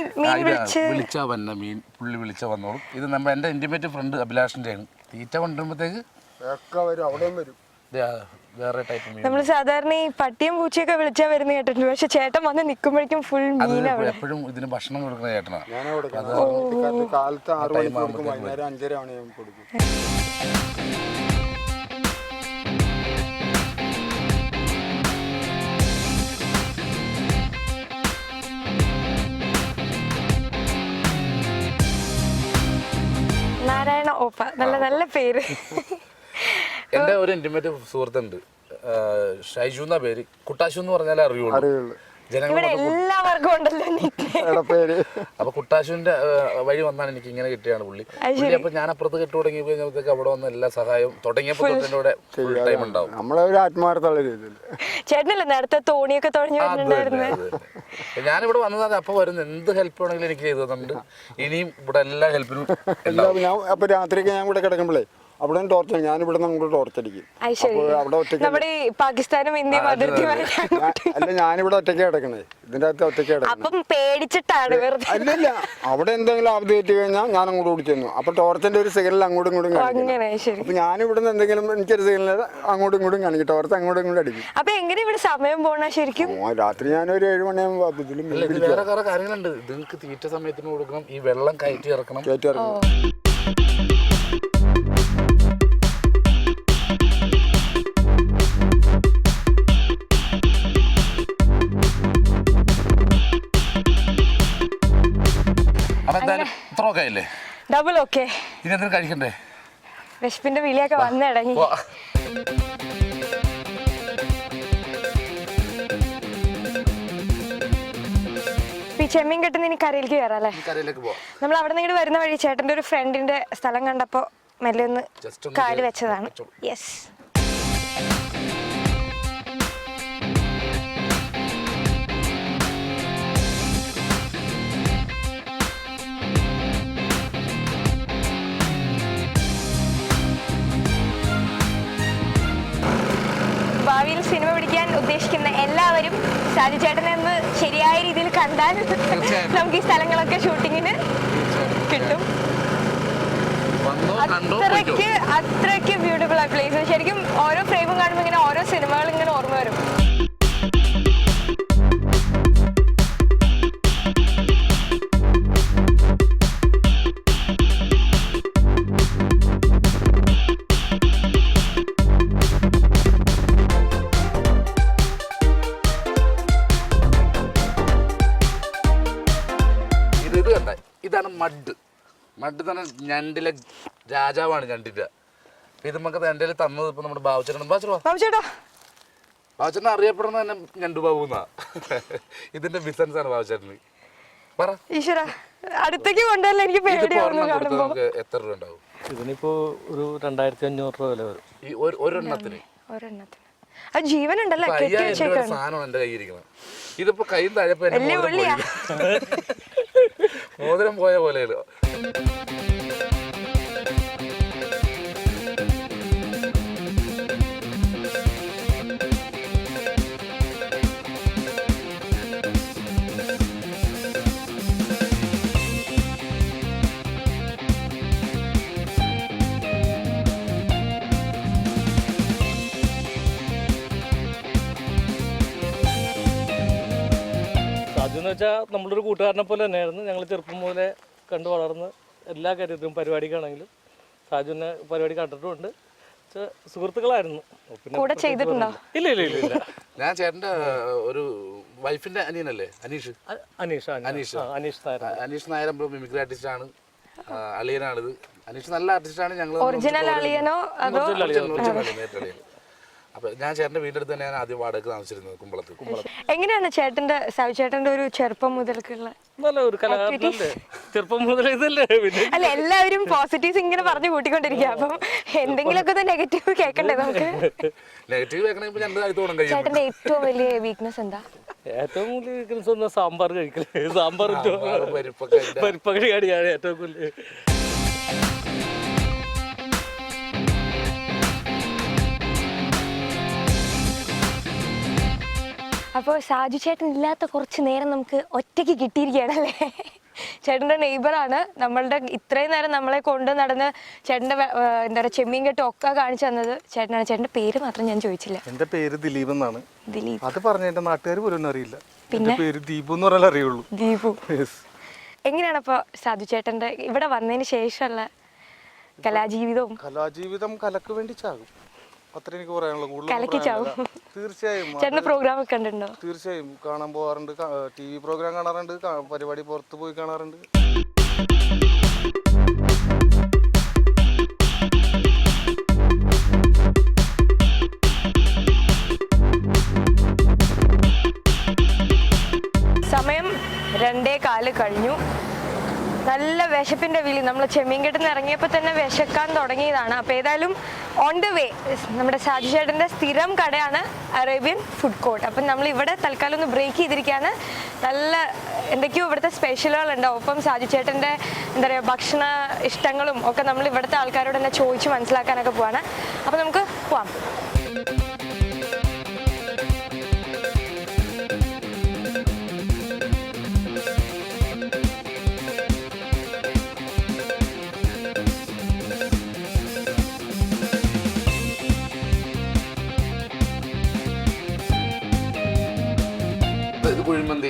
വിളിച്ചാ വന്ന മീൻ, പുള്ളി വിളിച്ചാ വന്നോളും. ഇത് എൻ്റെ ഇന്റിമേറ്റ് ഫ്രണ്ട് അഭിലാഷിന്റെ ആണ്. തീറ്റ കൊണ്ടുവരുമ്പോഴത്തേക്ക് വേറെ ടൈപ്പ് മീൻ. നമ്മൾ സാധാരണ ഈ പട്ടിയും പൂച്ചയൊക്കെ വിളിച്ചാൽ വരുന്ന കേട്ടിട്ടുണ്ട്. പക്ഷെ ചേട്ടൻ വന്ന് നിൽക്കുമ്പോഴേക്കും ഫുൾ മീൻ. എപ്പോഴും ഇതിന് ഭക്ഷണം കൊടുക്കുന്ന ചേട്ടനാണ്. കാലത്ത് 6 മണിക്ക് കൊടുക്കും, വൈകുന്നേരം 5:30 ആവുമ്പോൾ കൊടുക്കും. നാരായണ ഓപ്പ, നല്ല പേര്. എൻ്റെ ഒരു ഇന്റിമേറ്റ് സുഹൃത്തുണ്ട്, ഷൈജു എന്ന പേര്. കുട്ടാശു എന്ന് പറഞ്ഞാലേ അറിയുള്ളൂ. ഇവിടെ എല്ലാവർക്കും ഉണ്ടല്ലോ nickname. പേര് അപ്പൊ കുട്ടാശുവിന്റെ വഴി വന്നാണ് എനിക്ക് ഇങ്ങനെ കിട്ടിയാണ് പുള്ളി. അപ്പൊ ഞാൻ അപ്പുറത്ത് കെട്ടു തുടങ്ങി കഴിഞ്ഞപ്പോഴത്തേക്ക് അവിടെ വന്ന എല്ലാ സഹായവും തുടങ്ങിയപ്പോൾ തൊട്ടിന്റെ ഫുൾ ടൈം ഉണ്ടാവും. നമ്മളെ ഒരു ആത്മാർത്ഥമുള്ള രീതിയിൽ. ചേട്ടനല്ലേ നേരത്തെ തോണിയൊക്കെ തുഴഞ്ഞു വരുന്നുണ്ടായിരുന്നു. ഞാനിവിടെ വന്നതാണ്. അപ്പൊ വരുന്ന എന്ത് ഹെൽപ്പ് വേണമെങ്കിലും എനിക്ക് ചെയ്തു തന്നിട്ടുണ്ട്. ഇനിയും ഇവിടെ എല്ലാ ഹെൽപ്പിനും ഞാൻ അപ്പൊ രാത്രിയൊക്കെ ഞാൻ ഇവിടെ കിടക്കുമ്പോഴേ അവിടെ ടോർച്ച് ഞാനിവിടെ നിന്ന് ടോർച്ച് അടിക്കും. അവിടെ ഒറ്റയ്ക്ക് നമ്മുടെ പാകിസ്ഥാനും ഇന്ത്യയും അതിർത്തി അല്ല ഞാനിവിടെ ഒറ്റയ്ക്ക് കിടക്കണേ. ഇതിന്റെ അകത്ത് ഒറ്റയ്ക്ക് കിടക്കണം. അപ്പം പേടിച്ചിട്ടാണ് വെറുതെ. അല്ലല്ല അവിടെ എന്തെങ്കിലും ആപത്ത് കയറ്റി കഴിഞ്ഞാൽ ഞാൻ അങ്ങോട്ട് ഓടിച്ചെന്നു. അപ്പൊ ടോർച്ചിന്റെ ഒരു സിഗ്നൽ അങ്ങോട്ടും ഇങ്ങോട്ടും കാണിക്കും. അപ്പൊ ഞാനിവിടുന്ന് എന്തെങ്കിലും എനിക്കൊരു സിഗ്നൽ അങ്ങോട്ടും ഇങ്ങോട്ടും കാണിക്കും. ടോർച്ച് അങ്ങോട്ടും ഇങ്ങോട്ടും അടിക്കും. അപ്പൊ എങ്ങനെ ഇവിടെ സമയം പോണ ശരിക്കും? രാത്രി ഞാനൊരു 7 മണിയാകുമ്പോൾ ഇതിലും വേറെ കുറെ കാര്യങ്ങളുണ്ട്. നിങ്ങൾക്ക് തീറ്റ സമയത്തിന് കൊടുക്കണം, ഈ വെള്ളം കയറ്റി ഇറക്കണം. അപ്പൊ എന്തായാലും ഇത്ര ഒക്കെ ആയില്ലേ? Double okay. ഇനി എന്തെങ്കിലും കഴിക്കണ്ടേ? വിശപ്പിന്റെ വിളിയൊക്കെ വന്നിടങ്ങി. ചെമ്മീൻ കെട്ടുന്ന ഇനി കരയിലേക്ക് കയറാല്ലേ? നമ്മൾ അവിടെ നിന്ന് വരുന്ന വഴി ചേട്ടന്റെ ഒരു ഫ്രണ്ടിന്റെ സ്ഥലം കണ്ടപ്പോ മെല്ലെ ഒന്ന് കാല് വെച്ചതാണ്. യെസ്. ഭാവിയിൽ സിനിമ പിടിക്കാൻ ഉദ്ദേശിക്കുന്ന എല്ലാവരും സാജു ചേട്ടനെ ഒന്ന് ശരിയായ രീതിയിൽ കണ്ടാൽ നമുക്ക് ഈ സ്ഥലങ്ങളൊക്കെ ഷൂട്ടിങ്ങിന് കിട്ടും. അത്രയ്ക്ക് ബ്യൂട്ടിഫുൾ ആയ പ്ലേസ്. ശരിക്കും ഓരോ ഫ്രെയിമും കാണുമ്പോൾ ഇങ്ങനെ ഓരോ സിനിമകൾ ഇങ്ങനെ ഓർമ്മ വരും. ഇതാണ് മഡ്. മഡ് തന്നെ ഞണ്ടിലെ രാജാവാണ് ഞണ്ടിന്റെ. ഇത് നമുക്ക് എൻ്റെ തന്നത് ഇപ്പൊ നമ്മുടെ ബാബുച്ചേട്ടൻ. ബാബുച്ചേട്ടൻ അറിയപ്പെടുന്ന തന്നെ ഞണ്ടു ബാബു എന്നാ. ഇതിന്റെ ബിസിനസ് ആണ് ബാബുച്ചേട്ടന്. പറ അടുത്തേക്ക് കൊണ്ടല്ലേ എനിക്ക് നമുക്ക് എത്ര രൂപ ഉണ്ടാവും? ഇതിനിപ്പോ ഒരു 2500 രൂപ വില വരും ഈ ഒരെണ്ണത്തിന്. ജീവനുണ്ടല്ലോ. 5000 രൂപ സാധനം എന്റെ കയ്യിരിക്കണം. ഇതിപ്പോ കയ്യിൽ താഴെപ്പോ മോതിരം പോയ പോലെയല്ലോ. സാജു എന്ന് വെച്ചാൽ നമ്മളൊരു കൂട്ടുകാരനെ പോലെ തന്നെയായിരുന്നു. ഞങ്ങൾ ചെറുപ്പം മുതലേ കണ്ടു വളർന്ന് എല്ലാ കാര്യത്തിലും പരിപാടിക്കാണെങ്കിലും സാജുവിനെ പരിപാടി കണ്ടിട്ടുമുണ്ട്. സുഹൃത്തുക്കളായിരുന്നു. കൂടെ ചെയ്തിട്ടുണ്ടോ? ഇല്ല ഇല്ല ഇല്ല ഇല്ല. ഞാൻ ചേട്ടന്റെ ഒരു വൈഫിന്റെ അനിയനല്ലേ? അനീഷ് നായർ മിമിക്രി ആർട്ടിസ്റ്റ് ആണ്. അളിയനാണിത്. അനീഷ് നല്ല ആർട്ടിസ്റ്റാണ്. ഞങ്ങൾ ഒറിജിനൽ അളിയനോ അതോ? അപ്പൊ ഞാൻ ചേട്ടന്റെ വീടിന്റെ അടുത്ത് തന്നെ ഞാൻ ആദ്യം വാടക താമസിച്ചിരുന്നത് കുമ്പളത്ത്. എങ്ങനെയാണ് ചേട്ടന്റെ സാജു ചേട്ടന്റെ ഒരു ചെറുപ്പം മുതൽക്കുള്ള നല്ല ഒരു കലാകാരനല്ലേ? ചെറുപ്പം മുതലേ ഇതല്ലേ? അല്ല, എല്ലാവരും പോസിറ്റീവ്സ് ഇങ്ങനെ പറഞ്ഞു കൂട്ടിക്കൊണ്ടിരിക്കുക. അപ്പം എന്തെങ്കിലുമൊക്കെ നെഗറ്റീവ് കേൾക്കണ്ടേ നമുക്ക്? നെഗറ്റീവ് കേൾക്കണമെങ്കിൽ രണ്ട് കാര്യത്തോളം കഴിയും. ചേട്ടന്റെ ഏറ്റവും വലിയ വീക്ക്നെസ് എന്താ? ഏറ്റവും വലിയ വീക്ക്നെസ് ഒന്ന് സാമ്പാർ കഴിക്കല്. സാമ്പാർ പരിപ്പകടിയാണ് ഏറ്റവും കൂടുതൽ. അപ്പോൾ സാജു ചേട്ടൻ ഇല്ലാത്ത കുറച്ച് നേരം നമുക്ക് ഒറ്റയ്ക്ക് കിട്ടിയിരിക്കുകയാണല്ലേ? ചേട്ടൻ്റെ നെയ്ബറാണ്. നമ്മളുടെ ഇത്രയും നേരം നമ്മളെ കൊണ്ട് നടന്ന് ചേട്ടൻ്റെ എന്താ പറയുക ചെമ്മീൻ കെട്ടും ഒക്കെ കാണിച്ചു തന്നത് ചേട്ടനാണ്. ചേട്ടൻ്റെ പേര് മാത്രം ഞാൻ ചോദിച്ചില്ല. എൻ്റെ പേര് ദിലീപ് എന്നാണ്. ദിലീപ്. അത് പറഞ്ഞ എൻ്റെ നാട്ടുകാർ പോലും അറിയില്ല. പിന്നെ പേര് ദീപു എന്ന് പറഞ്ഞാൽ അറിയുള്ളൂ. ദീപു. എങ്ങനെയാണ് അപ്പോൾ സാജു ചേട്ടൻ്റെ ഇവിടെ വന്നതിന് ശേഷമുള്ള കലാജീവിതം കലക്ക് വേണ്ടി ചാകും. അത്ര എനിക്ക് പറയാനുള്ള. തീർച്ചയായും ചേട്ടൻ്റെ പ്രോഗ്രാം ഒക്കെ കണ്ടിട്ടുണ്ടോ? തീർച്ചയായും കാണാൻ പോകാറുണ്ട്. TV പ്രോഗ്രാം കാണാറുണ്ട്. പരിപാടി പുറത്ത് പോയി കാണാറുണ്ട്. വിശപ്പിന്റെ വിളി. നമ്മൾ ചെമ്മീൻകെട്ടിൽ നിന്ന് ഇറങ്ങിയപ്പോൾ തന്നെ വിശക്കാൻ തുടങ്ങിയതാണ്. അപ്പോൾ ഏതായാലും ഓൺ ദ വേ നമ്മുടെ സാജു ചേട്ടൻ്റെ സ്ഥിരം കടയാണ് അറേബ്യൻ ഫുഡ് കോർട്ട്. അപ്പം നമ്മൾ ഇവിടെ തൽക്കാലം ഒന്ന് ബ്രേക്ക് ചെയ്തിരിക്കുകയാണ്. നല്ല എന്തൊക്കെയോ ഇവിടുത്തെ സ്പെഷ്യലുകളുണ്ടാവും. ഒപ്പം സാജു ചേട്ടൻ്റെ എന്താ പറയുക ഭക്ഷണ ഇഷ്ടങ്ങളും ഒക്കെ നമ്മൾ ഇവിടുത്തെ ആൾക്കാരോട് തന്നെ ചോദിച്ച് മനസ്സിലാക്കാനൊക്കെ പോവാണ്. അപ്പം നമുക്ക് പോവാം. കുഴിമന്തി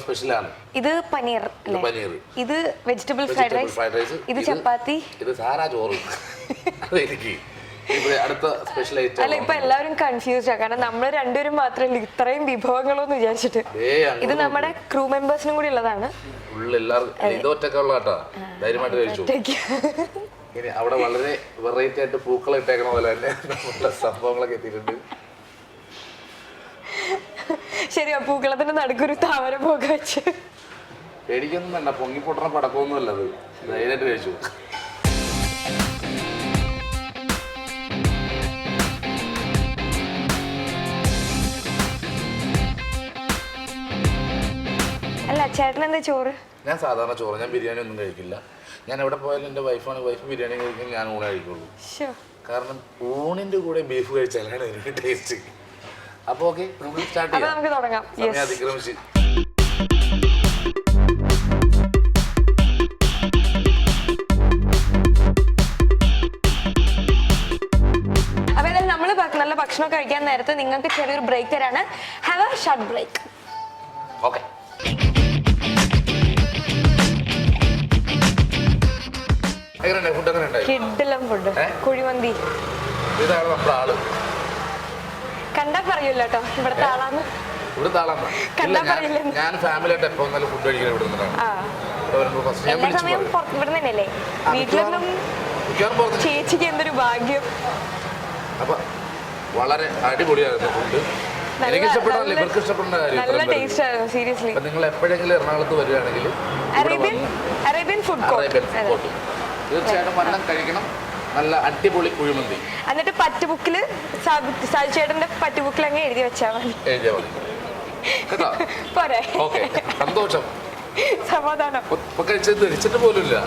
സ്പെഷ്യലാണ്. ഇത് പനീർ അല്ലേ? പനീർ. ഇത് വെജിറ്റബിൾ ഫ്രൈഡ് റൈസ്. ഇത് ചപ്പാത്തി. ഇത് സാറാ ചോറ്. എനിക്ക് അടുത്ത സ്പെഷ്യൽ ഐറ്റം. അല്ല ഇപ്പൊ എല്ലാവരും കൺഫ്യൂസ്ഡ് ആണ്. കാരണം നമ്മൾ രണ്ടുപേരും മാത്രമല്ല ഇത്രയും വിഭവങ്ങളോന്ന് വിചാരിച്ചിട്ട്. ഇത് നമ്മുടെ ക്രൂ മെമ്പേഴ്സിനും കൂടി ഉള്ളതാണ്. ഇതൊറ്റക്കുള്ള കേട്ടോ, ധൈര്യമായിട്ട് കഴിച്ചു. ഇനി അവിടെ വളരെ വെറൈറ്റി ആയിട്ട് പൂക്കൾ ഇട്ടേക്കണ പോലെ തന്നെ നമ്മുടെ സംഭവങ്ങളൊക്കെ എത്തിയിട്ടുണ്ട്. ശരിയാ, പൂക്കളത്തിന്റെ നടുക്കൊരു താമര പോക വെച്ച്. പേടിക്കൊന്നും വേണ്ട, പൊങ്ങിപ്പൊട്ടണ പടക്കമൊന്നും അല്ലത്, ധൈര്യമായിട്ട് കഴിച്ചു. അല്ല ചേട്ടൻ എന്താ ചോറ്? ഞാൻ സാധാരണ ചോറ്, ഞാൻ ബിരിയാണി ഒന്നും കഴിക്കില്ല. ഞാൻ എവിടെ പോയാലും എൻ്റെ വൈഫ് ബിരിയാണി കഴിക്കും, ഞാൻ ഊണ് കഴിക്കുള്ളൂ. കാരണം ഊണിന്റെ കൂടെ ബീഫ് കഴിച്ചാലാണ് എനിക്ക് ടേസ്റ്റ്. അപ്പോൾ ഓക്കെ, നമുക്ക് സ്റ്റാർട്ട് ചെയ്യാം. നമുക്ക് തുടങ്ങാം. സമയം അതിക്രമിച്ച്. അപ്പൊ ഏതായാലും നമ്മൾ നല്ല ഭക്ഷണം കഴിക്കാൻ നേരത്തെ നിങ്ങൾക്ക് ചെറിയൊരു ബ്രേക്ക് തരാണ്. Have a short break. Okay. Food എങ്ങനെ ഉണ്ടായി? കിഡിലം ഫുഡ്. കുഴിമന്തി. ഇതാണ് നമ്മുടെ ആള്. കണ്ടാ പറയൂല്ലോ കേട്ടോ ഇവിടുത്തെ ആളാന്ന്. ഇവിടുത്തെ ആളാണ്. ഞാൻ ഫാമിലി ആയിട്ട് എപ്പോ ഫുഡ് കഴിക്കാൻ ഇവിടെ എല്ലാ സമയം ഇവിടെ തന്നെയല്ലേ? വീട്ടിലൊന്നും. ചേച്ചിക്ക് എന്തൊരു ഭാഗ്യം. അപ്പൊ വളരെ അടിപൊളിയായിരുന്നു ഫുഡ്. എനിക്ക് ഇഷ്ടപ്പെടാറില്ല, ഇവർക്ക് ഇഷ്ടപ്പെടുന്ന നല്ല ടേസ്റ്റ് ആയിരുന്നു സീരിയസ്ലി. നിങ്ങൾ എപ്പോഴെങ്കിലും എറണാകുളത്ത് വരികയാണെങ്കിൽ അറേബ്യൻ ഫുഡ് കോർട്ട് തീർച്ചയായിട്ടും വന്നം കഴിക്കണം. നല്ല അടിപൊളി കുഴിമന്തി. എന്നിട്ട് പറ്റുബുക്കില് സാജുചേട്ടന്റെ പറ്റുബുക്കിൽ അങ്ങ് എഴുതി വെച്ചാൽ മതി. എഴുതിയാൽ മതി കേട്ടോ. പോരെ? ഓക്കെ, സന്തോഷം, സമാധാനം. ഇപ്പൊ കഴിച്ചത് ധരിച്ചിട്ട് പോലുമില്ല.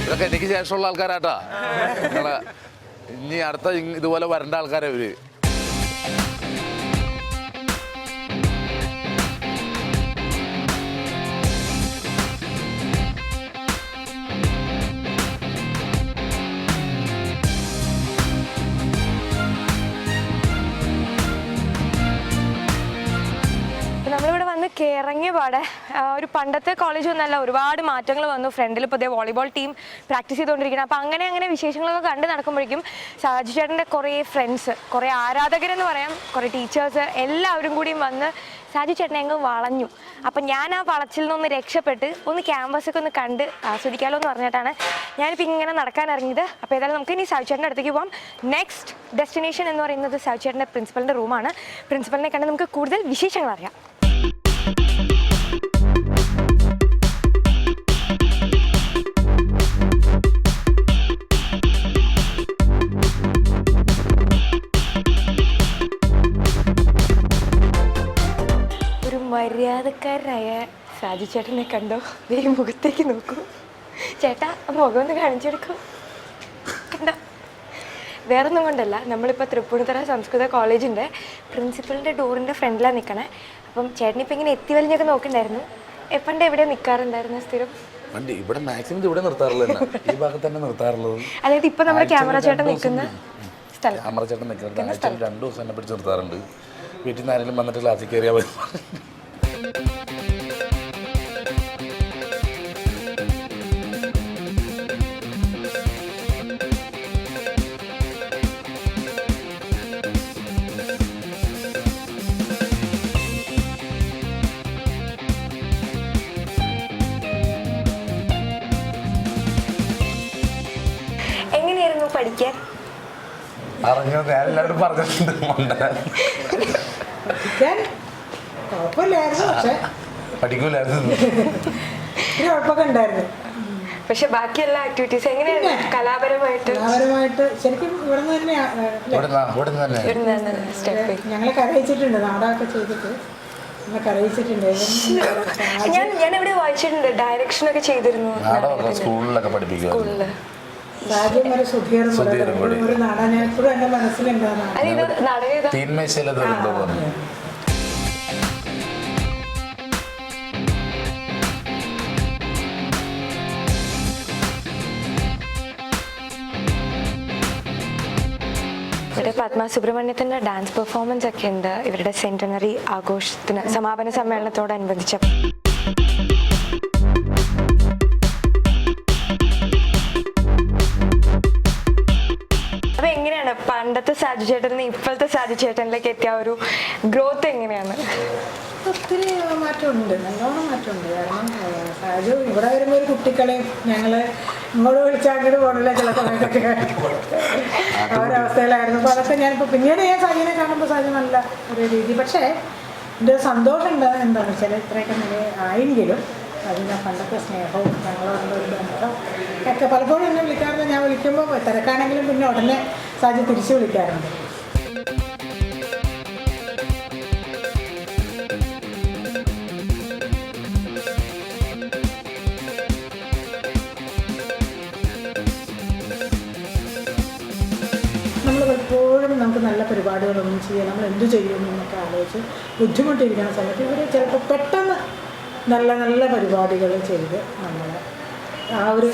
ഇതൊക്കെ എനിക്ക് ശേഷമുള്ള ആൾക്കാരാട്ടാ. ഇനി അടുത്ത ഇതുപോലെ വരേണ്ട ആൾക്കാരെ ഇവര്. നമ്മളിവിടെ വന്ന് ഇറങ്ങിയ പാടെ ഒരു പണ്ടത്തെ കോളേജ് ഒന്നല്ല, ഒരുപാട് മാറ്റങ്ങൾ വന്നു. ഫ്രണ്ടിൽ ഇപ്പോൾ ഇതേ വോളിബോൾ ടീം പ്രാക്ടീസ് ചെയ്തുകൊണ്ടിരിക്കണം. അപ്പോൾ അങ്ങനെ വിശേഷങ്ങളൊക്കെ കണ്ട് നടക്കുമ്പോഴേക്കും സാജു ചേട്ടൻ്റെ കുറേ ഫ്രണ്ട്സ്, കുറേ ആരാധകരെന്ന് പറയാം, കുറേ ടീച്ചേഴ്സ് എല്ലാവരും കൂടിയും വന്ന് സാജു ചേട്ടനെ അങ്ങ് വളഞ്ഞു. അപ്പം ഞാൻ ആ വളച്ചിൽ നിന്നൊന്ന് രക്ഷപ്പെട്ട് ഒന്ന് ക്യാമ്പസൊക്കെ ഒന്ന് കണ്ട് ആസ്വദിക്കാമല്ലോ എന്ന് പറഞ്ഞിട്ടാണ് ഞാനിപ്പോൾ ഇങ്ങനെ നടക്കാൻ ഇറങ്ങിയത്. അപ്പോൾ ഏതായാലും നമുക്ക് ഇനി സാജു ചേട്ടൻ്റെ അടുത്തേക്ക് പോകാം. നെക്സ്റ്റ് ഡെസ്റ്റിനേഷൻ എന്ന് പറയുന്നത് സാജു ചേട്ടൻ്റെ പ്രിൻസിപ്പലിൻ്റെ റൂമാണ്. പ്രിൻസിപ്പലിനെ കണ്ട് നമുക്ക് കൂടുതൽ വിശേഷങ്ങൾ അറിയാം. ഒരു മര്യാദക്കാരനായ സാജു ചേട്ടനെ കണ്ടോ? വേഗം മുഖത്തേക്ക് നോക്കൂ. ചേട്ടാ മുഖം ഒന്ന് കാണിച്ചെടുക്കൂ. കണ്ടോ? വേറൊന്നും കൊണ്ടല്ല, നമ്മളിപ്പോൾ തൃപ്പൂണിത്തുറ സംസ്കൃത കോളേജിൻ്റെ പ്രിൻസിപ്പലിൻ്റെ ഡോറിൻ്റെ ഫ്രണ്ടിലാണ് നിൽക്കണേ. അപ്പം ചേട്ടനിപ്പോൾ ഇങ്ങനെ എത്തി വലിഞ്ഞൊക്കെ നോക്കണ്ടായിരുന്നു. എപ്പണ്ട് എവിടെയാണ് നിൽക്കാറുണ്ടായിരുന്നു സ്ഥിരം? വണ്ടി ഇവിടെ മാക്സിമം ഇവിടെ നിർത്താറുള്ളത്, ഈ ഭാഗത്ത് തന്നെ നിർത്താറുള്ളത്. അതായത് ഇപ്പം നമ്മുടെ ക്യാമറ ചേട്ടൻ നിൽക്കുന്ന സ്ഥലം, ക്യാമറ ചേട്ടൻ നിൽക്കുന്നത് ആഴ്ചയിൽ 2 ദിവസം എന്നെ പിടിച്ച് നിർത്താറുണ്ട്. വീട്ടിൽ നിന്ന് ആരെങ്കിലും വന്നിട്ട് ക്ലാസ്സിൽ കയറിയാൽ മതി. പഠിക്കാൻ? പറഞ്ഞു, ഞാൻ എല്ലാവരും പറഞ്ഞിട്ടുണ്ട്. പഠിക്കാൻ കുഴപ്പമില്ലായിരുന്നു, പക്ഷെ പഠിക്കൂലായിരുന്നു. ഒരു കുഴപ്പമൊക്കെ ഉണ്ടായിരുന്നു. പക്ഷെ ബാക്കി എല്ലാ ആക്ടിവിറ്റീസ് എങ്ങനെയാണ് കലാപരമായിട്ട്? കലാപരമായിട്ട് ശരിക്കും ഇവിടെ നിന്ന് തന്നെയാണ് സ്റ്റെപ്പ് ഞങ്ങളെ കരയിച്ചിട്ടുണ്ട്. നാടകമൊക്കെ ചെയ്തിട്ട് ഞങ്ങളെ കരയിച്ചിട്ടുണ്ട്. ഞാൻ എവിടെ വായിച്ചിട്ടുണ്ട്, ഡയറക്ഷൻ ഒക്കെ ചെയ്തിരുന്നു നാടകമൊക്കെ സ്കൂളിലൊക്കെ പഠിപ്പിക്കുക. സ്കൂളില്. സാധ്യം ഒരു സുധീർ ഒരു നാടകം ഞാൻ എപ്പോഴും എൻ്റെ മനസ്സിലുണ്ടാകുന്ന അത് നാടകം ഏതാ? തീന്മേശയിലെ ദുരന്തം പറഞ്ഞു. ഇവിടെ പത്മ സുബ്രഹ്മണ്യത്തിന്റെ ഡാൻസ് പെർഫോമൻസ് ഒക്കെ ഉണ്ട് ഇവരുടെ സെന്റിനറി ആഘോഷത്തിന് സമാപന സമ്മേളനത്തോടനുബന്ധിച്ച്. അപ്പൊ എങ്ങനെയാണ് പണ്ടത്തെ സാജു ചേട്ടനിൽ നിന്ന് ഇപ്പോഴത്തെ സാജു ചേട്ടനിലേക്ക് എത്തിയ ഒരു ഗ്രോത്ത് എങ്ങനെയാണ്? ഒത്തിരി മാറ്റമുണ്ട്, നല്ലോണം മാറ്റമുണ്ട്. കാരണം സാജു ഇവിടെ വരുമ്പോൾ ഒരു കുട്ടികളെയും ഞങ്ങള് ഇങ്ങോട്ട് വിളിച്ചാൽ അങ്ങോട്ട് പോകണില്ല ചില സമയത്തൊക്കെ ആ ഒരവസ്ഥയിലായിരുന്നു. അപ്പോൾ അതൊക്കെ ഞാനിപ്പോൾ പിന്നീട് ഞാൻ സാജുവിനെ കാണുമ്പോൾ സാജു നല്ല ഒരു രീതി. പക്ഷേ എൻ്റെ ഒരു സന്തോഷം ഉണ്ടാകുന്നത് എന്താണെന്ന് വെച്ചാൽ ഇത്രയൊക്കെ നില ആയെങ്കിലും അതിന് പണ്ടത്തെ സ്നേഹവും ഞങ്ങളോടുള്ള ഒരു ബന്ധം ഒക്കെ പലപ്പോഴും എന്നെ വിളിക്കാറുണ്ട്. ഞാൻ വിളിക്കുമ്പോൾ തിരക്കാണെങ്കിലും പിന്നെ ഉടനെ സാജു തിരിച്ചു വിളിക്കാറുണ്ട്. നമ്മൾ പലപ്പോഴും നമുക്ക് നല്ല പരിപാടികളൊന്നും ചെയ്യാൻ നമ്മൾ എന്തു ചെയ്യുമെന്നൊക്കെ ആലോചിച്ച് ബുദ്ധിമുട്ടിയിരിക്കുന്ന സമയത്ത് ഇവർ ചിലപ്പോൾ പെട്ടെന്ന് നല്ല നല്ല പരിപാടികൾ ചെയ്ത് നമ്മൾ ആ ഒരു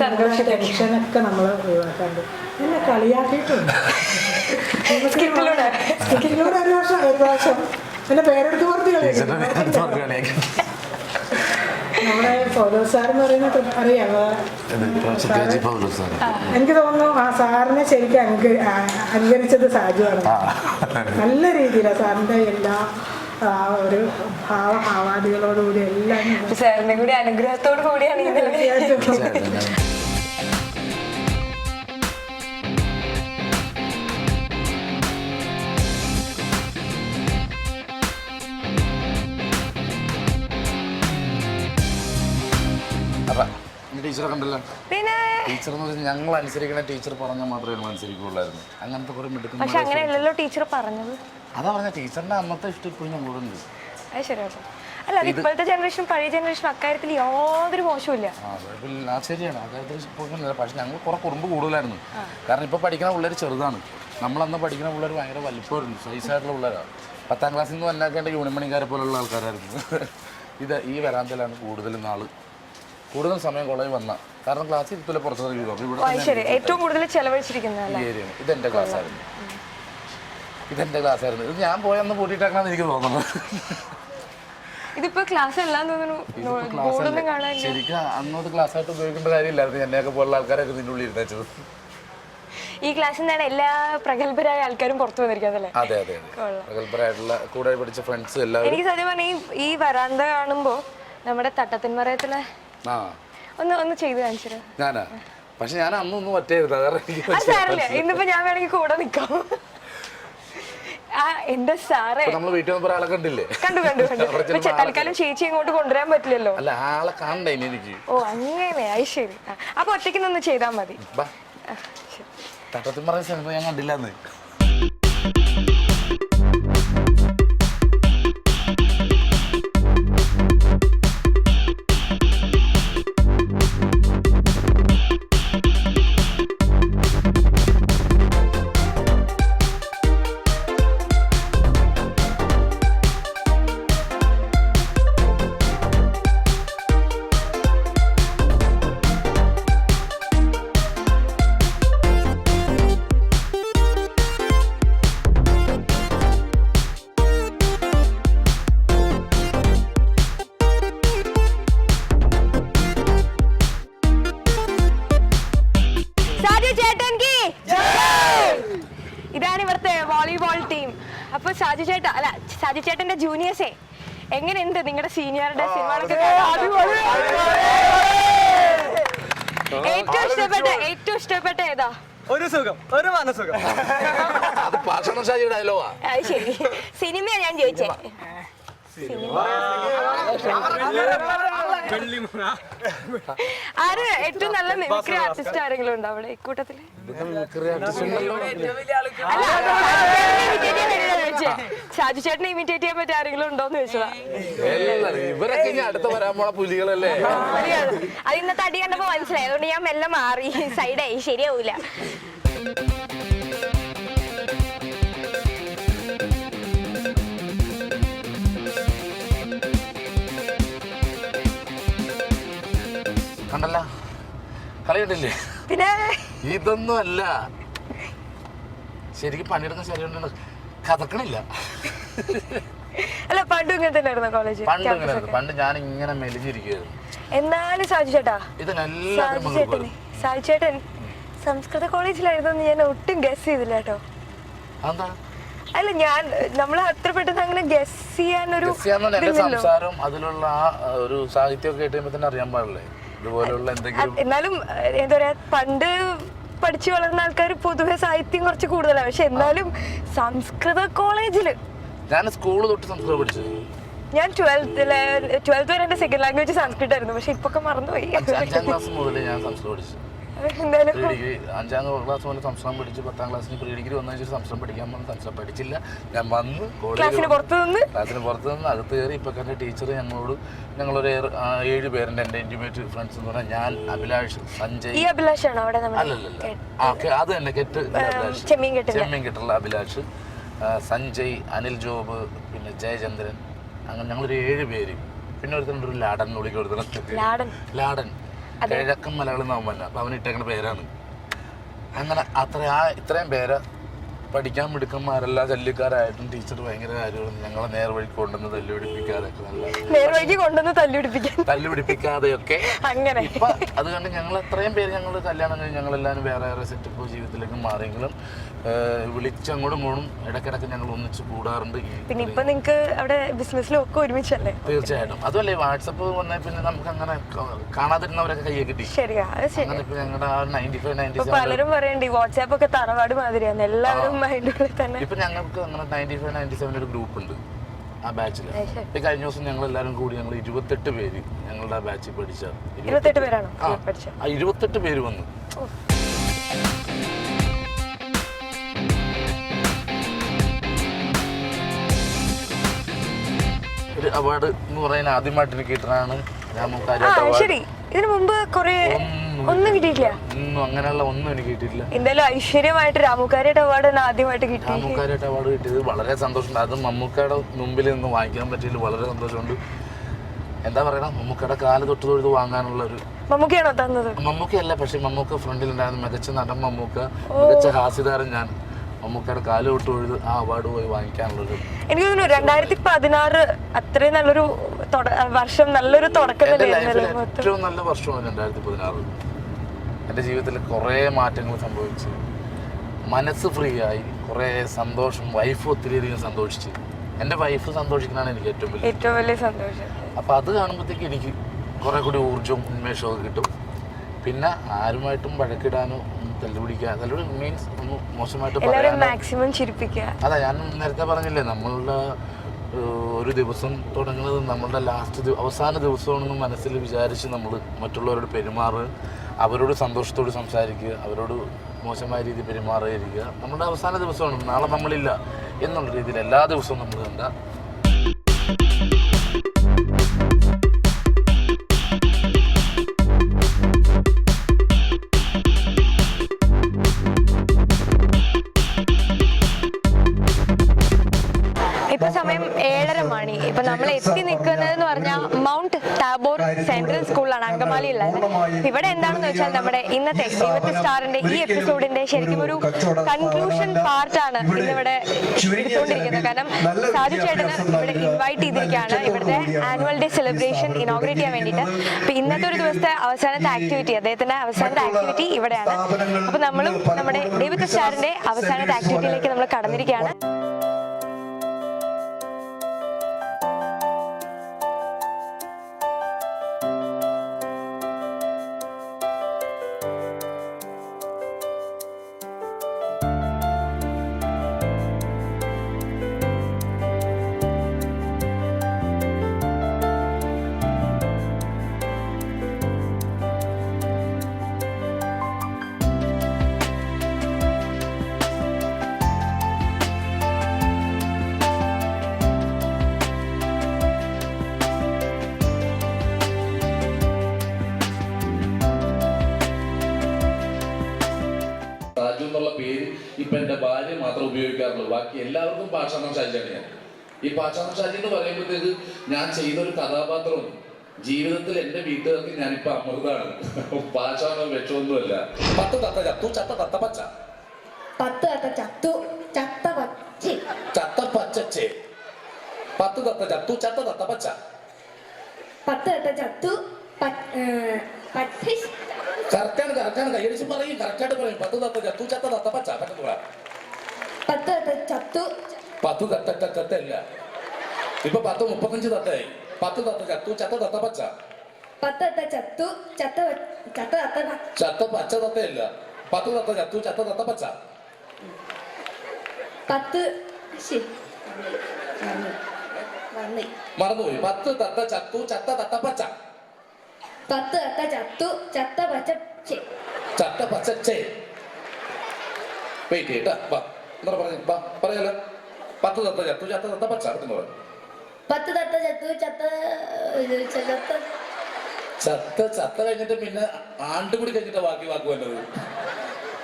ടെൻഷനൊക്കെ നമ്മൾ ഒഴിവാക്കാറുണ്ട്. എന്നെ കളിയാക്കിയിട്ടുണ്ട്. സ്കിറ്റിലൂടെ ഒരു പ്രാവശ്യം എൻ്റെ പേരെടുത്ത് പുറത്ത് കളിയാക്കി. നമ്മുടെ പൗലോസ് സാർ എന്ന് പറയുന്നത് അറിയാമോ? എനിക്ക് തോന്നുന്നു ആ സാറിനെ ശരിക്കും അനുകരിച്ചത് സാജുവാണ്. നല്ല രീതിയിലാണ് സാറിൻ്റെ എല്ലാ ഒരു ഭാവഭാവാദികളോടുകൂടി എല്ലാം സാറിന്റെ കൂടി അനുഗ്രഹത്തോടു കൂടിയാണ് ടീച്ചറെ കണ്ടല്ലോ. പിന്നെ ടീച്ചർ എന്ന് പറഞ്ഞാൽ ഞങ്ങൾ അനുസരിക്കുന്ന ടീച്ചർ പറഞ്ഞാൽ മാത്രമേ അനുസരിക്കുള്ളായിരുന്നു. അങ്ങനത്തെ കുറെ പക്ഷെ അങ്ങനെയല്ലല്ലോ ടീച്ചർ പറഞ്ഞത്. അതാ പറഞ്ഞ ടീച്ചറിന്റെ അന്നത്തെ ഇഷ്ടം ഇപ്പോഴും ഞങ്ങളോടുണ്ട്. അത് ശരിയാട്ടോ. അല്ല അത് ഇപ്പോഴത്തെ ജനറേഷൻ പഴയ ജനറേഷൻ അക്കാര്യത്തിൽ യാതൊരു മോശമില്ല. ശരിയാണ്, അക്കാര്യത്തിൽ. പക്ഷെ ഞങ്ങൾ കുറെ കുറുമ്പ് കൂടുതലായിരുന്നു. കാരണം ഇപ്പൊ പഠിക്കുന്ന പിള്ളേർ ചെറുതാണ്. നമ്മളന്ന് പഠിക്കുന്ന പിള്ളേർ ഭയങ്കര വലിപ്പമായിരുന്നു, സൈസായിട്ടുള്ള പിള്ളേരാണ്. 10ാം ക്ലാസ്സിൽ നിന്ന് വന്നാക്കേണ്ട യൂണിമണിക്കാരെ പോലുള്ള ആൾക്കാരായിരുന്നു. ഈ വരാന്തയിലാണ് കൂടുതൽ സമയം കോളേജ് വന്ന. കാരണം ക്ലാസ്സിൽ ഇതുപോലെ പുറത്തിറങ്ങി ഏറ്റവും കൂടുതൽ ചെലവഴിച്ചിരിക്കുന്നത് ഈ ഏരിയ. ഇതെന്റെ ക്ലാസ് ആയിരുന്നു. ഇത് ഞാൻ പോയന്ന് പൂട്ടിയിട്ടാക്കണമെന്ന് എനിക്ക് തോന്നുന്നു. ഇതിപ്പോ ക്ലാസ് എല്ലാം തോന്നുന്നു. ശരിക്കും അന്നോട്ട് ക്ലാസ് ആയിട്ട് ഉപയോഗിക്കേണ്ട കാര്യമില്ലായിരുന്നു. എന്നെയൊക്കെ പോലുള്ള ആൾക്കാരൊക്കെ നിന്റെ ഉള്ളിൽ ഇരുന്നേച്ചത്. ഈ ക്ലാസ്സിൽ നിന്നാണ് എല്ലാ പ്രഗത്ഭരായ ആൾക്കാരും പുറത്തു വന്നിരിക്കുന്നത്. അതെ അതെ അതെ, പ്രഗത്ഭരായിട്ടുള്ള കൂടെ പഠിച്ച ഫ്രണ്ട്സ് എല്ലാവരും. എനിക്ക് സത്യം പറഞ്ഞാൽ ഈ വരാന്ത കാണുമ്പോ നമ്മുടെ തട്ടത്തിൻമറയത്തിലെ ഒന്ന് ചെയ്ത് കാണിച്ചത് ഞാനാ. പക്ഷെ ഞാൻ അന്നൊന്നും ഒറ്റയായിരുന്നു. സാറല്ലേ, ഇന്നിപ്പോ ഞാൻ വേണമെങ്കിൽ കൂടെ നിക്കാം. എന്റെ സാറേ, നമ്മള് വീട്ടിൽ വന്നപ്പോ ആളെ കണ്ടില്ലേ? കണ്ടു. തൽക്കാലം ചേച്ചി ഇങ്ങോട്ട് കൊണ്ടുവരാൻ പറ്റില്ലല്ലോ. അല്ല, ആളെ കാണണ്ടേ എനിക്ക്. ഓ അങ്ങനെ, അത് ശരി. അപ്പൊ ഒറ്റയ്ക്ക് നിന്ന് ചെയ്താൽ മതി. തട്ടത്തിൽ പറയുന്ന സിനിമ ഞാൻ കണ്ടില്ലെന്ന്. ഇതാണ് ഇവിടുത്തെ വോളിബോൾ ടീം. അപ്പൊ സാജു ചേട്ടന്റെ ജൂനിയേഴ്സേ എങ്ങനെയുണ്ട് നിങ്ങളുടെ സീനിയറുടെ സിനിമകളൊക്കെ? ഏറ്റവും ഇഷ്ടപ്പെട്ട ഏതാ? ഒരു സുഖം, ഒരു മനസുഖം. അത് പാഷണ ഷാജി ഡയലോഗാ. അത് ശരി. സിനിമയാ ഞാൻ ചോദിച്ചേ. ആര് ഏറ്റവും നല്ല മിമിക്രി ആർട്ടിസ്റ്റ് ആരെങ്കിലും ഉണ്ടോ അവിടെ ഇക്കൂട്ടത്തില്? ഷാജു ചേട്ടനെ ഇമിറ്റേറ്റ് ചെയ്യാൻ പറ്റിയ ആരെങ്കിലും ഉണ്ടോന്ന് ചോദിച്ചതാ. ഇവരൊക്കെ ഇനി അടുത്ത് വരാൻ പോണ പുലികളല്ലേ. അത് ഇന്നത്തെ അടി കണ്ടപ്പോ മനസ്സിലായി, അതുകൊണ്ട് ഞാൻ മെല്ലെ മാറി സൈഡായി. ശരിയാവൂല. കണ്ടല്ല, കളി കണ്ടില്ലേ? പിന്നെ ഇതൊന്നും അല്ല ശരിക്കും പണിയെടുക്കാൻ ശരിയുണ്ട്, കഥക്കണില്ല. അല്ല പണ്ടും ഇങ്ങനെ തന്നെ കോളേജ്. പണ്ട് ഞാൻ ഇങ്ങനെ മെലിഞ്ഞിരിക്കുകയായിരുന്നു. എന്നാലും സാജു ചേട്ടാ, സാജു ചേട്ടൻ സംസ്കൃത കോളേജിലായിരുന്നു ഞാൻ ഒട്ടും ഗസ് ചെയ്തില്ല കേട്ടോ. അല്ല ഞാൻ നമ്മളെ അത്ര പെട്ടെന്ന് അങ്ങനെ ഗസ് ചെയ്യാനൊരു സംസാരം അതിലുള്ള ആ ഒരു സാഹിത്യമൊക്കെ കേട്ടുമ്പോ തന്നെ അറിയാൻ പാടില്ലേ ഇതുപോലുള്ള എന്തെങ്കിലും. എന്നാലും എന്താ പറയാ, പണ്ട് പഠിച്ചു വളർന്ന ആൾക്കാർ പൊതുവെ സാഹിത്യം കുറച്ച് കൂടുതലാണ്. പക്ഷെ എന്നാലും സംസ്കൃത കോളേജില് ഞാൻ സ്കൂൾ തൊട്ട് സംസ്കൃതം പഠിച്ചത്. ഞാൻ 12th വരെ എന്റെ സെക്കൻഡ് ലാംഗ്വേജ് സംസ്കൃതം ആയിരുന്നു. പക്ഷെ ഇപ്പൊക്കെ മറന്നുപോയി. 5ാം ക്ലാസ് മുതൽ ഞാൻ സംസ്കൃതം പഠിച്ചു. ഡിഗ്രി 5ാം ക്ലാസ് മുതൽ സംസ്കൃതം പഠിച്ചു. 10ാം ക്ലാസ്സിന് പ്രീ ഡിഗ്രി വന്നതിന് ശേഷം സംസ്കൃതം പഠിക്കാൻ വന്നു. സംസ്കൃതം പഠിച്ചില്ല. ഞാൻ വന്ന് ക്ലാസ്സിന് പുറത്ത് നിന്ന് അകത്ത് കയറി. ഇപ്പൊ എന്റെ ടീച്ചർ ഞങ്ങളൊരു 7 പേരുണ്ട്. എന്റെ ഇന്റിമേറ്റ് ഫ്രണ്ട്സ് എന്ന് പറഞ്ഞാൽ ഞാൻ, അഭിലാഷ്, സഞ്ജയ്. ഈ അഭിലാഷാണോ അവിടെ? അല്ലല്ല, അത് തന്നെ ചെമ്മീൻ കെട്ടുള്ള അഭിലാഷ്, സഞ്ജയ്, അനിൽ ജോബ്, പിന്നെ ജയചന്ദ്രൻ, അങ്ങനെ ഞങ്ങളൊരു 7 പേര്. പിന്നെ ഒരുത്തരുണ്ട് ലാഡൻ എന്ന് വിളിക്കുന്ന ലാഡൻ, കിഴക്കൻ മലയാളം നാമല്ല. അപ്പൊ അവന് ഇട്ടേക്കുന്ന പേരാണ്. അങ്ങനെ ഇത്രയും പേര് പഠിക്കാൻ മിടുക്കന്മാരല്ല, ശല്യക്കാരായിട്ടും ടീച്ചർ ഭയങ്കര കാര്യമാണ്. ഞങ്ങളെ നേർവഴിക്ക് കൊണ്ടുവന്ന് തല്ലുപിടിപ്പിക്കാതെയൊക്കെ അങ്ങനെ. ഇപ്പൊ അത് കണ്ട് ഞങ്ങൾ എത്രയും പേര് ഞങ്ങൾ കല്യാണം കഴിഞ്ഞ് ഞങ്ങളെല്ലാവരും വേറെ വേറെ സെറ്റപ്പ് ജീവിതത്തിലേക്ക് മാറിയെങ്കിലും വിളിച്ചങ്ങോട്ടും ഇങ്ങോട്ടും ഇടയ്ക്കിടയ്ക്ക് ഞങ്ങൾ ഒന്നിച്ച് കൂടാറുണ്ട്. പിന്നെ ഇപ്പൊ നിങ്ങൾക്ക് അവിടെ ബിസിനസ്സിലും ഒക്കെ ഒരുമിച്ചല്ലേ? തീർച്ചയായിട്ടും. അതുമല്ലേ വാട്സപ്പ് വന്നാൽ പിന്നെ നമുക്ക് അങ്ങനെ കാണാതിരുന്നവരൊക്കെ കയ്യെ കിട്ടി. ശരിയാ, അങ്ങനെ ഇപ്പൊ ഞങ്ങളുടെ 95-97 പലരും പറയണ്ടി വാട്സാപ്പ് ഒക്കെ തറവാട് മാതിരിയാണ്. എല്ലാവരും തന്നെ. ഇപ്പൊ ഞങ്ങൾക്ക് അങ്ങനെ 95-97 ഒരു ഗ്രൂപ്പ് ഉണ്ട് ആ ബാച്ചിൽ. ഈ കഴിഞ്ഞ ദിവസം ഞങ്ങൾ എല്ലാവരും കൂടി ഞങ്ങൾ 28 പേര് ഞങ്ങളുടെ ആ ബാച്ചിൽ പഠിച്ച 28 പേരാണോ? 28 പേര് വന്നു. ഒരു അവാർഡ് എന്ന് പറയുന്നത് ആദ്യമായിട്ട് എനിക്ക് കിട്ടുന്നതാണ്. ശരി, ഇതിനു മുമ്പ് ഒന്നും കിട്ടിയിട്ടില്ല. അങ്ങനെയുള്ള ഒന്നും എനിക്ക് കിട്ടിയിട്ടില്ല. എന്തായാലും ഐശ്വര്യമായിട്ട് രാമുക്കാരിയുടെ അവാർഡ് ആദ്യമായിട്ട് കിട്ടി. രാമുക്കാരിയുടെ അവാർഡ് കിട്ടിയത് വളരെ സന്തോഷമുണ്ട്. അത് മമ്മൂക്കയുടെ മുമ്പിൽ നിന്ന് വാങ്ങിക്കാൻ പറ്റിയതിൽ വളരെ സന്തോഷമുണ്ട്. എന്താ പറയണ, മമ്മൂക്കയുടെ കാല് തൊട്ട് തൊഴുത് വാങ്ങാനുള്ള ഒരു. മമ്മൂക്കയാണോ തന്നത്? മമ്മൂക്കയല്ല, പക്ഷെ മമ്മൂക്ക ഫ്രണ്ടിലുണ്ടായിരുന്നു. മികച്ച നടൻ മമ്മൂക്ക, മികച്ച ഹാസ്യതാരൻ ഞാൻ. മമ്മൂക്കയുടെ കാല് തൊട്ട് തൊഴുത് ആ അവാർഡ് പോയി വാങ്ങിക്കാനുള്ളൊരു. എനിക്ക് തോന്നുന്നു 2016 അത്രയും നല്ലൊരു വർഷം, നല്ലൊരു തുടക്കം. ഏറ്റവും നല്ല വർഷമാണ് 2016. എൻ്റെ ജീവിതത്തിൽ കുറേ മാറ്റങ്ങൾ സംഭവിച്ചു. മനസ്സ് ഫ്രീ ആയി, കുറേ സന്തോഷം. വൈഫ് ഒത്തിരിയധികം സന്തോഷിച്ച്. എൻ്റെ വൈഫ് സന്തോഷിക്കുന്നതാണ് എനിക്ക് ഏറ്റവും വലിയ സന്തോഷം. അപ്പോൾ അത് കാണുമ്പോഴത്തേക്ക് എനിക്ക് കുറേ കൂടി ഊർജ്ജവും ഉന്മേഷവും കിട്ടും. പിന്നെ ആരുമായിട്ടും വഴക്കിടാനോ തല്ലുപിടി മീൻസ് ഒന്ന് മോശമായിട്ട് മാക്സിമം ചിരിപ്പിക്കുക. അതാ ഞാൻ നേരത്തെ പറഞ്ഞില്ലേ, നമ്മളുടെ ഒരു ദിവസം തുടങ്ങുന്നത് നമ്മളുടെ അവസാന ദിവസമാണെന്ന് മനസ്സിൽ വിചാരിച്ച് നമ്മൾ മറ്റുള്ളവരോട് പെരുമാറുക, അവരോട് സന്തോഷത്തോട് സംസാരിക്കുക, അവരോട് മോശമായ രീതിയിൽ പെരുമാറിയിരിക്കുക. നമ്മുടെ അവസാന ദിവസമാണ്, നാളെ നമ്മളില്ല എന്നുള്ള രീതിയിൽ എല്ലാ ദിവസവും നമ്മൾ കണ്ട. ഇപ്പൊ സമയം 7:30 മണി. ഇപ്പൊ നമ്മൾ എത്തി നിൽക്കുന്നതെന്ന് പറഞ്ഞാൽ മൗണ്ട് ടാബോർ സെൻട്രൽ സ്കൂളിലാണ്, അങ്കമാലിയുള്ളത്. ഇവിടെ എന്താണെന്ന് വെച്ചാൽ നമ്മുടെ ഇന്നത്തെ ദൈവത്തെ സ്റ്റാറിന്റെ ഈ എപ്പിസോഡിന്റെ ശരിക്കും ഒരു കൺക്ലൂഷൻ പാർട്ടാണ് ഇന്നിവിടെ എടുത്തുകൊണ്ടിരിക്കുന്നത്. കാരണം സാജു ചേട്ടന് ഇവിടെ ഇൻവൈറ്റ് ചെയ്തിരിക്കുകയാണ് ഇവിടുത്തെ ആനുവൽ ഡേ സെലിബ്രേഷൻ ഇനോഗ്രേറ്റ് ചെയ്യാൻ വേണ്ടിയിട്ട്. അപ്പൊ ഇന്നത്തെ ഒരു ദിവസത്തെ അവസാനത്തെ ആക്ടിവിറ്റി, അദ്ദേഹത്തിന്റെ അവസാനത്തെ ആക്ടിവിറ്റി ഇവിടെയാണ്. അപ്പൊ നമ്മളും നമ്മുടെ ദൈവത്തെ സ്റ്റാറിന്റെ അവസാനത്തെ ആക്ടിവിറ്റിയിലേക്ക് നമ്മൾ കടന്നിരിക്കുകയാണ്. എന്നുള്ള പേര് ഇപ്പൊ എന്റെ ഭാര്യ മാത്രം ഉപയോഗിക്കാറുള്ളൂ. ബാക്കി എല്ലാവർക്കും പാഷാണം ഷാജിയാണ് ഞാൻ. ഈ പാഷാണം ഷാജി എന്ന് പറയുമ്പോഴത്തേക്ക് ഞാൻ ചെയ്ത ഒരു കഥാപാത്രമാണ്. ജീവിതത്തിൽ എന്റെ വീട്ടുകാർക്ക് ഞാനിപ്പോ അമൃതാണ്. പാഷാണം വിഷമൊന്നുമല്ല. 10 തത്ത ചത്തു ചത്ത തത്ത പച്ച. 10 തത്ത ചത്തു ചത്ത പച്ച. ചത്ത പച്ചച്ചേ. 10 തത്ത ചത്തു ചത്ത തത്ത പച്ച. 10 തത്ത ചത്തു കറക്റ്റാണ് കൈയടിച്ച് പറയും, കറക്റ്റായിട്ട് പറയും. 10 തത്ത ചത്തു ചത്ത തത്ത പച്ച. പറ്റത്തുള്ള 10 തത്ത ചത്തു 10 തത്തല്ല. ഇപ്പൊ 10 35 തത്തയായി. 10 തത്ത ചത്തു ചത്ത തത്ത പച്ച. 10 തത്ത ചത്തു ചത്ത തത്ത ചത്ത പച്ച തത്തയല്ല. 10 തത്ത ചത്തു ചത്ത തത്ത പച്ച. 10 മറന്നുപോയി. 10 തത്ത ചത്തു ചത്ത തത്ത പച്ച. 10 തത്ത ചത്തു ചത്ത പച്ച. ചത്ത പച്ചച്ചേ. വെയിറ്റ് ചെയ്യട്ടാ. വാ എന്താ പറഞ്ഞു? വാ പറയാലോ. 10 തത്ത ചത്തു ചത്ത തത്ത പച്ച. എന്ന് പറഞ്ഞു. 10 തത്ത ചത്തു ചത്ത കഴിഞ്ഞിട്ട് പിന്നെ ആണ്ട് കൂടി കഴിഞ്ഞിട്ട് ബാക്കി വാക്ക് വന്നത്.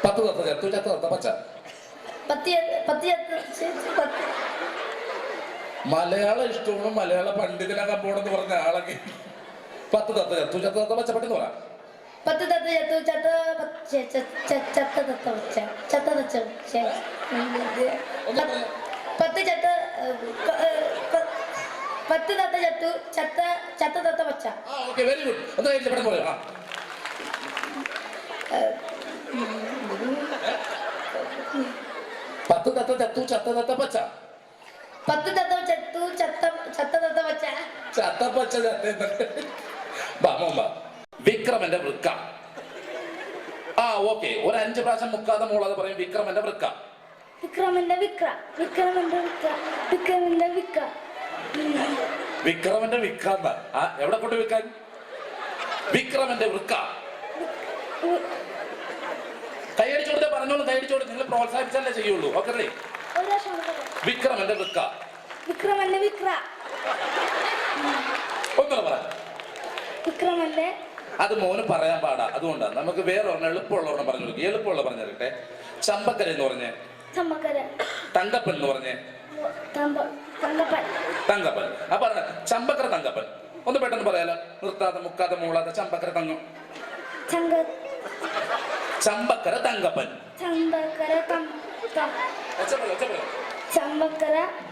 10 തത്ത ചത്തു ചത്ത തത്ത പച്ച. മലയാളം ഇഷ്ടമാണ്, മലയാള പണ്ഡിതനാകാൻ പോണെന്ന് പറഞ്ഞ ആളൊക്കെ 10 തത്ത ചത്തു ചത്ത തത്ത പച്ച. പെട്ടെന്ന് പറ. 10 തത്ത ചത്തു ചത്ത തത്ത പച്ച. 10 തത്ത ചത്തു ചത്ത തത്ത പച്ച. Okay, very good. എന്താ പെട്ടെന്ന് പറയാം. 10 തത്ത ചത്തു ചത്ത തത്ത പച്ച. 10 തത്ത ചത്തു ചത്ത തത്ത പച്ച. ചത്ത പച്ച വിക്രമന്റെ വൃക്ക. ഓക്കെ, ഒരു 5 പ്രാവശ്യം മുക്കാതെ മൂളാതെ പറയും. വിക്രമന്റെ വൃക്ക. വിക്രമന്റെ വിക്ര. വിക്രമന്റെ വിക്ക. എവിടെ കൊണ്ട് വിൽക്കാൻ? വിക്രമന്റെ വൃക്ക. കൈയടിച്ചോടത്തെ പറഞ്ഞോളൂ, കൈയടിച്ചോട്. നിങ്ങൾ പ്രോത്സാഹിപ്പിച്ചല്ലേ ചെയ്യുള്ളൂ. ഓക്കെ അല്ലേ? വിക്രമന്റെ വൃക്ക. വിക്രമന്റെ വിക്ര. ഒന്നുകൂടെ പറ. വിക്രമന്റെ. അത് മോന് പറയാൻ പാടാ. അതുകൊണ്ടാണ് നമുക്ക് വേറെ ഒരെണ്ണം എളുപ്പമുള്ള ഒരെണ്ണം പറഞ്ഞു കൊടുക്കും. എളുപ്പമുള്ള പറഞ്ഞു തരട്ടെ. ചമ്പക്കര എന്ന് പറഞ്ഞേ. തങ്കപ്പൻ എന്ന് പറഞ്ഞേ. തങ്കപ്പൻ. അപ്പൊ ചമ്പക്കര തങ്കപ്പൻ. ഒന്ന് പെട്ടെന്ന് പറയാലോ. നിർത്താതെ മുക്കാതെ മൂളാതെ. ചമ്പക്കര തങ്കം. ചമ്പക്കര തങ്കപ്പൻ.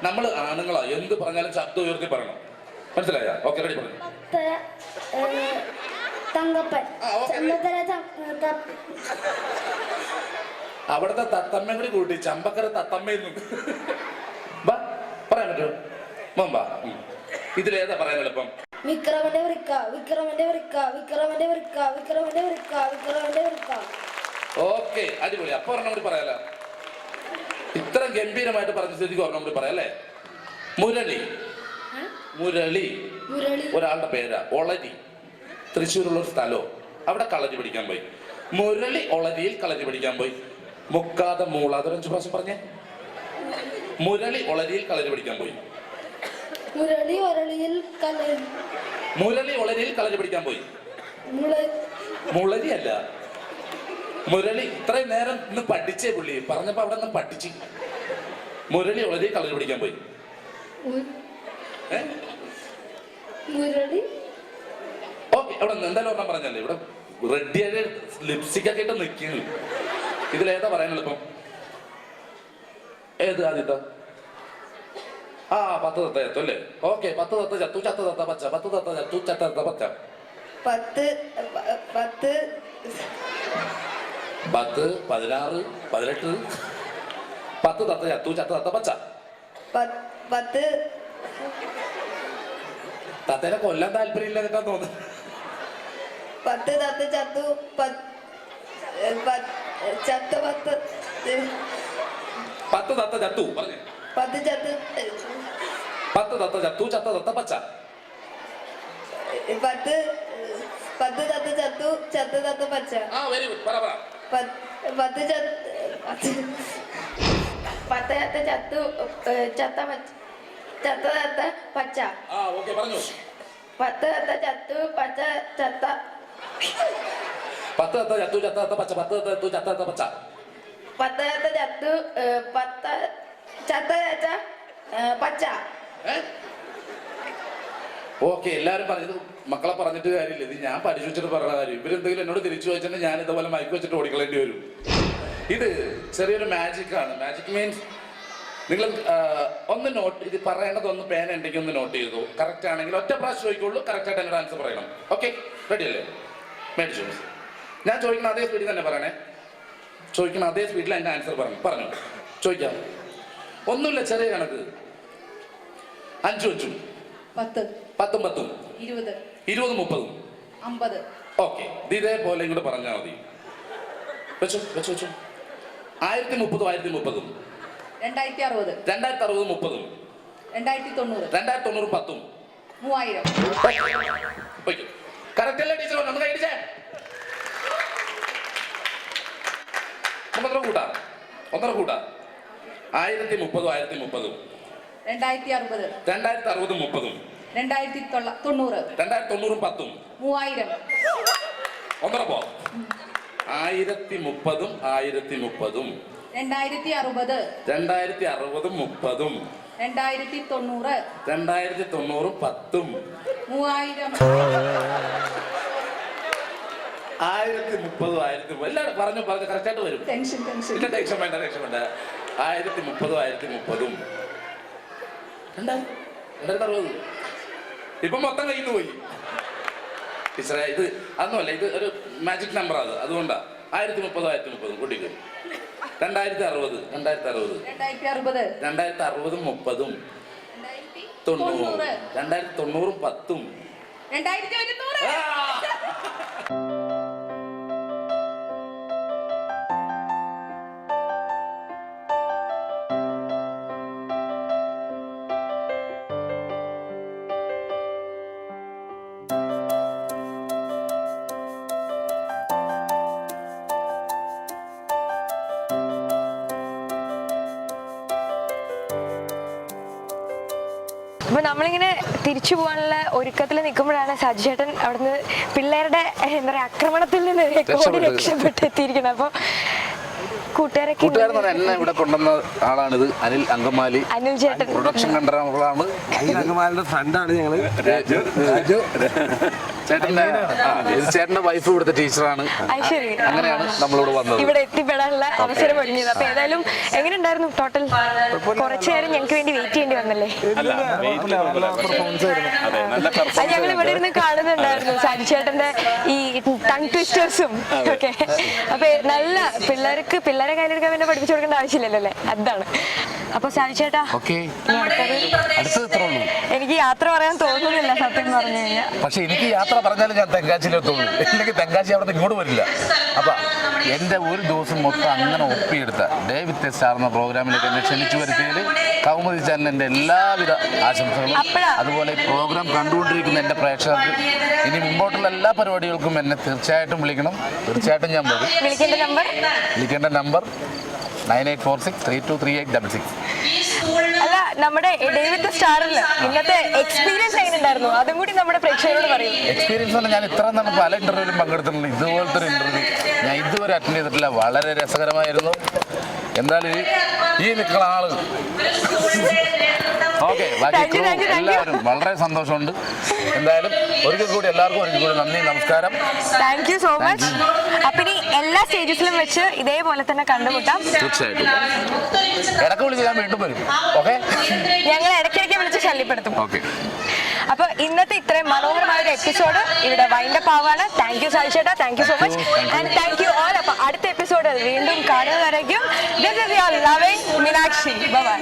നമ്മള് ആണുങ്ങളാ, എന്ത് പറഞ്ഞാലും ശബ്ദം ഉയർത്തി പറയണം. മനസ്സിലായ? Okay, ready. പറഞ്ഞു. അവിടുത്തെ തത്തമ്മ കൂടി കൂട്ടി ചമ്പക്കര തത്തമ്മയെന്നും പറയാൻ പറ്റുമോ? മുമ്പാ ഇതിലേതാ പറയാൻ എളുപ്പം? വിക്രമന്റെ വൃക്ക. ഓക്കെ, അടിപൊളി. അപ്പൊ ഒരെണ്ണം കൂടി പറയാലോ. ഇത്ര ഗംഭീരമായിട്ട് പറഞ്ഞ സ്ഥിതിക്ക് ഒരെണ്ണം കൂടി പറയാം അല്ലേ? മുരളി. ഒരാളുടെ പേരാ. ഒളരി. തൃശ്ശൂരുള്ള ഒരു സ്ഥലവും. അവിടെ കളരി പഠിക്കാൻ പോയി. മുരളി ഒളരിയിൽ കളരി പഠിക്കാൻ പോയി. മുക്കാതെ മൂളാതെ 5 പ്രാവശ്യം പറഞ്ഞേ. മുരളി ഒളരിയിൽ കളരി പഠിക്കാൻ പോയി. മുരളി ഒളരിയിൽ കളരി പഠിക്കാൻ പോയി. മുളരി അല്ല, മുരളി. ഇത്രയും നേരം ഇന്ന് പഠിച്ചേ പുള്ളി പറഞ്ഞപ്പോ അവിടെ നിന്ന് പഠിച്ച്. മുരളി ഒളരിയിൽ കളരി പഠിക്കാൻ പോയി. ഓക്കെ, അവിടെ എന്തായാലും ഒരെണ്ണം പറഞ്ഞല്ലേ. ഇവിടെ റെഡിയായ ലിപ്സ്റ്റിക് ഒക്കെ ഇട്ട് നിൽക്കുന്നു. ഇതിലേതാ പറയാൻ എളുപ്പം? ഏത് ആദ്യത്തെ? 10 തത്ത ചത്തു അല്ലേ? ഓക്കെ, 10 തത്ത ചത്തു ചത്ത തത്ത പച്ച. 10 തത്ത ചത്തു ചത്ത തത്ത പച്ച. 10, 16, 18. 10 തത്ത ചത്തു ചത്ത തത്ത പച്ച. 10 തത്തേനെ കൊല്ലാൻ താല്പര്യമില്ല കേട്ടാ തോന്നുന്നു. 10 തത്ത ചത്തു ചത്ത 10 തത്ത ചത്തു പറഞ്ഞേ. 10 തത്ത ചത്തു ചത്ത തത്ത പച്ച. 10 തത്ത ചത്തു ചത്ത തത്ത പച്ച. Very good. പറ. 10 തത്ത ചത്തു ചത്ത തത്ത പച്ച. ഓക്കെ, പറഞ്ഞു. 10 തത്ത ചത്തു പച്ച ചത്ത. 10 തത്ത ചത്തു ചത്ത തത്ത പച്ച. 10 തത്ത ചത്തു ചത്ത തത്ത പച്ച. പത്ത് ചത്തു പത്ത് ചത്ത പച്ച. ഓക്കെ, എല്ലാവരും പറഞ്ഞത് മക്കളെ പറഞ്ഞിട്ട് കാര്യമില്ല. ഇത് ഞാൻ പഠിച്ചു വെച്ചിട്ട് പറഞ്ഞ കാര്യം. ഇവരെന്തെങ്കിലും എന്നോട് തിരിച്ചു വെച്ചിട്ട് ഞാൻ ഇതുപോലെ മൈക്ക് വെച്ചിട്ട് ഓടിക്കളേണ്ടി വരും. ഇത് ചെറിയൊരു മാജിക് ആണ്. മാജിക് മീൻസ് നിങ്ങൾ ഒന്ന് നോട്ട് ഇത് പറയണതൊന്ന് പേന ഉണ്ടെങ്കിൽ ഒന്ന് നോട്ട് ചെയ്തു. കറക്റ്റ് ആണെങ്കിൽ ഒറ്റ പ്രാവശ്യം ചോദിക്കുള്ളൂ. കറക്റ്റായിട്ട് എന്നോട് ആൻസർ പറയണം. ഓക്കെ, റെഡി അല്ലേ? മേടിച്ചു. ഞാൻ ചോദിക്കുന്ന അതേ സ്പീഡിൽ തന്നെ പറയണേ. ചോദിക്കുന്ന അതേ സ്പീഡിൽ അതിൻ്റെ ആൻസർ പറഞ്ഞു ചോദിക്കാം. ഒന്നുമില്ല, ചെറിയ കണക്ക്. 5 5 10 10 10 20 20 30 50. ഓക്കെ, ഇതേപോലെ ഇങ്ങോട്ട് പറഞ്ഞാൽ മതി. വെച്ചു 1030 1030 2060 2060 30 2090 2090 10 3000. കറക്റ്റ് അല്ലേ ടീച്ചർ? ഒന്ന് കൈടിച്ചേ. ഒന്നര കൂട്ടാ 1030 1030 2060 2060 30 2090 2090 10 3000. ഒന്നര പോ. 1030 1030 2060 2060 30 2090 2090 10 3000. 1030 എല്ലാവരും പറഞ്ഞു കറക്റ്റായിട്ട് വരും. ടെൻഷൻ ഇല്ല, ടെൻഷൻ വേണ്ട 1030 1030 2060. ഇപ്പൊ മൊത്തം കയ്യിൽ നിന്ന് പോയി ടീച്ചറെ. ഇത് അതൊന്നുമല്ല, ഇത് ഒരു മാജിക് നമ്പറാണ്. അതുകൊണ്ടാ 1030 1030 കൂട്ടിക്ക് 2060 2060 2060 30 90 2090 10 2100. അപ്പോൾ നമ്മളിങ്ങനെ തിരിച്ചു പോകാനുള്ള ഒരുക്കത്തിൽ നിൽക്കുമ്പോഴാണ് സജി ചേട്ടൻ അവിടുന്ന് പിള്ളേരുടെ എന്താ പറയുക ആക്രമണത്തിൽ നിന്ന് ഓടി രക്ഷപ്പെട്ടെത്തിയിരിക്കുന്നത്. അപ്പോൾ കൂട്ടുകാരൊക്കെ എന്നെ ഇവിടെ കൊണ്ടുവന്ന ആളാണിത്. അനിൽ അങ്കമാലി, അനിൽ ചേട്ടൻ പ്രൊഡക്ഷൻ കണ്ടറാണ്. അനിൽ അങ്കമാലിയുടെ ഫ്രണ്ടാണ് ഞങ്ങള്. ചേട്ടന്റെ വൈഫ് ഇവിടുത്തെ ടീച്ചറാണ്. ശരി, അങ്ങനെയാണ് നമ്മളിവിടെ വന്നത്, ഇവിടെ എത്തിപ്പെടാനുള്ള അവസരം ഒരുങ്ങിയത്. അപ്പൊ ഏതായാലും എങ്ങനെ ഉണ്ടായിരുന്നു? ടോട്ടൽ കുറച്ചു നേരം ഞങ്ങൾക്ക് വേണ്ടി വെയിറ്റ് ചെയ്യേണ്ടി വന്നല്ലേ? ഞങ്ങൾ ഇവിടെ ഇരുന്ന് കാണുന്നുണ്ടായിരുന്നു സജി ചേട്ടന്റെ ഈ ടങ് ട്വിസ്റ്റേഴ്സും ഒക്കെ. അപ്പൊ നല്ല പിള്ളേരെ കയ്യിലെടുക്കാൻ വേണ്ടി പഠിപ്പിച്ചു കൊടുക്കേണ്ട ആവശ്യമില്ലല്ലോ അല്ലേ? അതാണ്. അപ്പൊ സജി ചേട്ടാ, എനിക്ക് യാത്ര പറയാൻ തോന്നുന്നില്ല സത്യം പറഞ്ഞു കഴിഞ്ഞാൽ. പക്ഷെ എനിക്ക് യാത്ര പറഞ്ഞാലും ഞാൻ തെങ്കാശിയിലെത്തുള്ളൂ. ഇല്ലെങ്കിൽ തെങ്കാശി അവിടെ ഇങ്ങോട്ട് വരില്ല. അപ്പൊ എൻ്റെ ഒരു ദിവസം മൊത്തം അങ്ങനെ ഒപ്പിയെടുത്ത ഡേ വിത്ത് സ്റ്റാർ എന്ന പ്രോഗ്രാമിലേക്ക് എന്നെ ക്ഷണിച്ചു വരുത്തിയതിൽ കൗമുദി ചാനലിൻ്റെ എല്ലാവിധ ആശംസകളും. അതുപോലെ ഈ പ്രോഗ്രാം കണ്ടുകൊണ്ടിരിക്കുന്ന എൻ്റെ പ്രേക്ഷകർക്ക് ഇനി മുമ്പോട്ടുള്ള എല്ലാ പരിപാടികൾക്കും എന്നെ തീർച്ചയായിട്ടും വിളിക്കണം. തീർച്ചയായിട്ടും ഞാൻ വരും. വിളിക്കേണ്ട നമ്പർ 9846323866. അല്ല, നമ്മുടെ ഡേവിഡ് സ്റ്റാറിൽ ഇന്നത്തെ എക്സ്പീരിയൻസ് എങ്ങനെ ഉണ്ടായിരുന്നു? അതും കൂടി നമ്മുടെ പ്രേക്ഷകരോട് പറയും. എക്സ്പീരിയൻസ് ആണ്. ഞാൻ ഇത്ര നാൾ പല ഇന്റർവ്യൂവിലും പങ്കെടുത്തിട്ടുണ്ട്. ഇതുപോലത്തെ ഒരു ഇന്റർവ്യൂ ഞാൻ ഇതുവരെ അറ്റൻഡ് ചെയ്തിട്ടില്ല. വളരെ രസകരമായിരുന്നു. എന്തായാലും ഈ നിൽക്കുന്ന ആള് ഓക്കെ, ബാക്കി എല്ലാവരും വളരെ സന്തോഷമുണ്ട്. എന്തായാലും ഒരിക്കൽ കൂടി എല്ലാവർക്കും നന്ദി, നമസ്കാരം. Thank you so much. അപ്പൊ ഇനി എല്ലാ സ്റ്റേജസിലും വെച്ച് ഇതേപോലെ തന്നെ കണ്ടുമുട്ടാം. തീർച്ചയായിട്ടും ഇടയ്ക്ക് വിളിച്ച് ഞാൻ വീണ്ടും വരും. ഓക്കെ, ഞങ്ങൾ ഇടയ്ക്കിടയ്ക്ക് വിളിച്ച് ശല്യപ്പെടുത്തും. ഓക്കെ. അപ്പൊ ഇന്നത്തെ ഇത്രയും മനോഹരമായ ഒരു എപ്പിസോഡ് ഇവിടെ വൈൻഡപ്പ് ആവാണ്. താങ്ക് യു സായി ചേട്ടാ, thank you so much and thank you all. അപ്പൊ അടുത്ത എപ്പിസോഡിൽ വീണ്ടും കാണുന്നതായിരിക്കും. This is your loving Meenakshi. Bye by.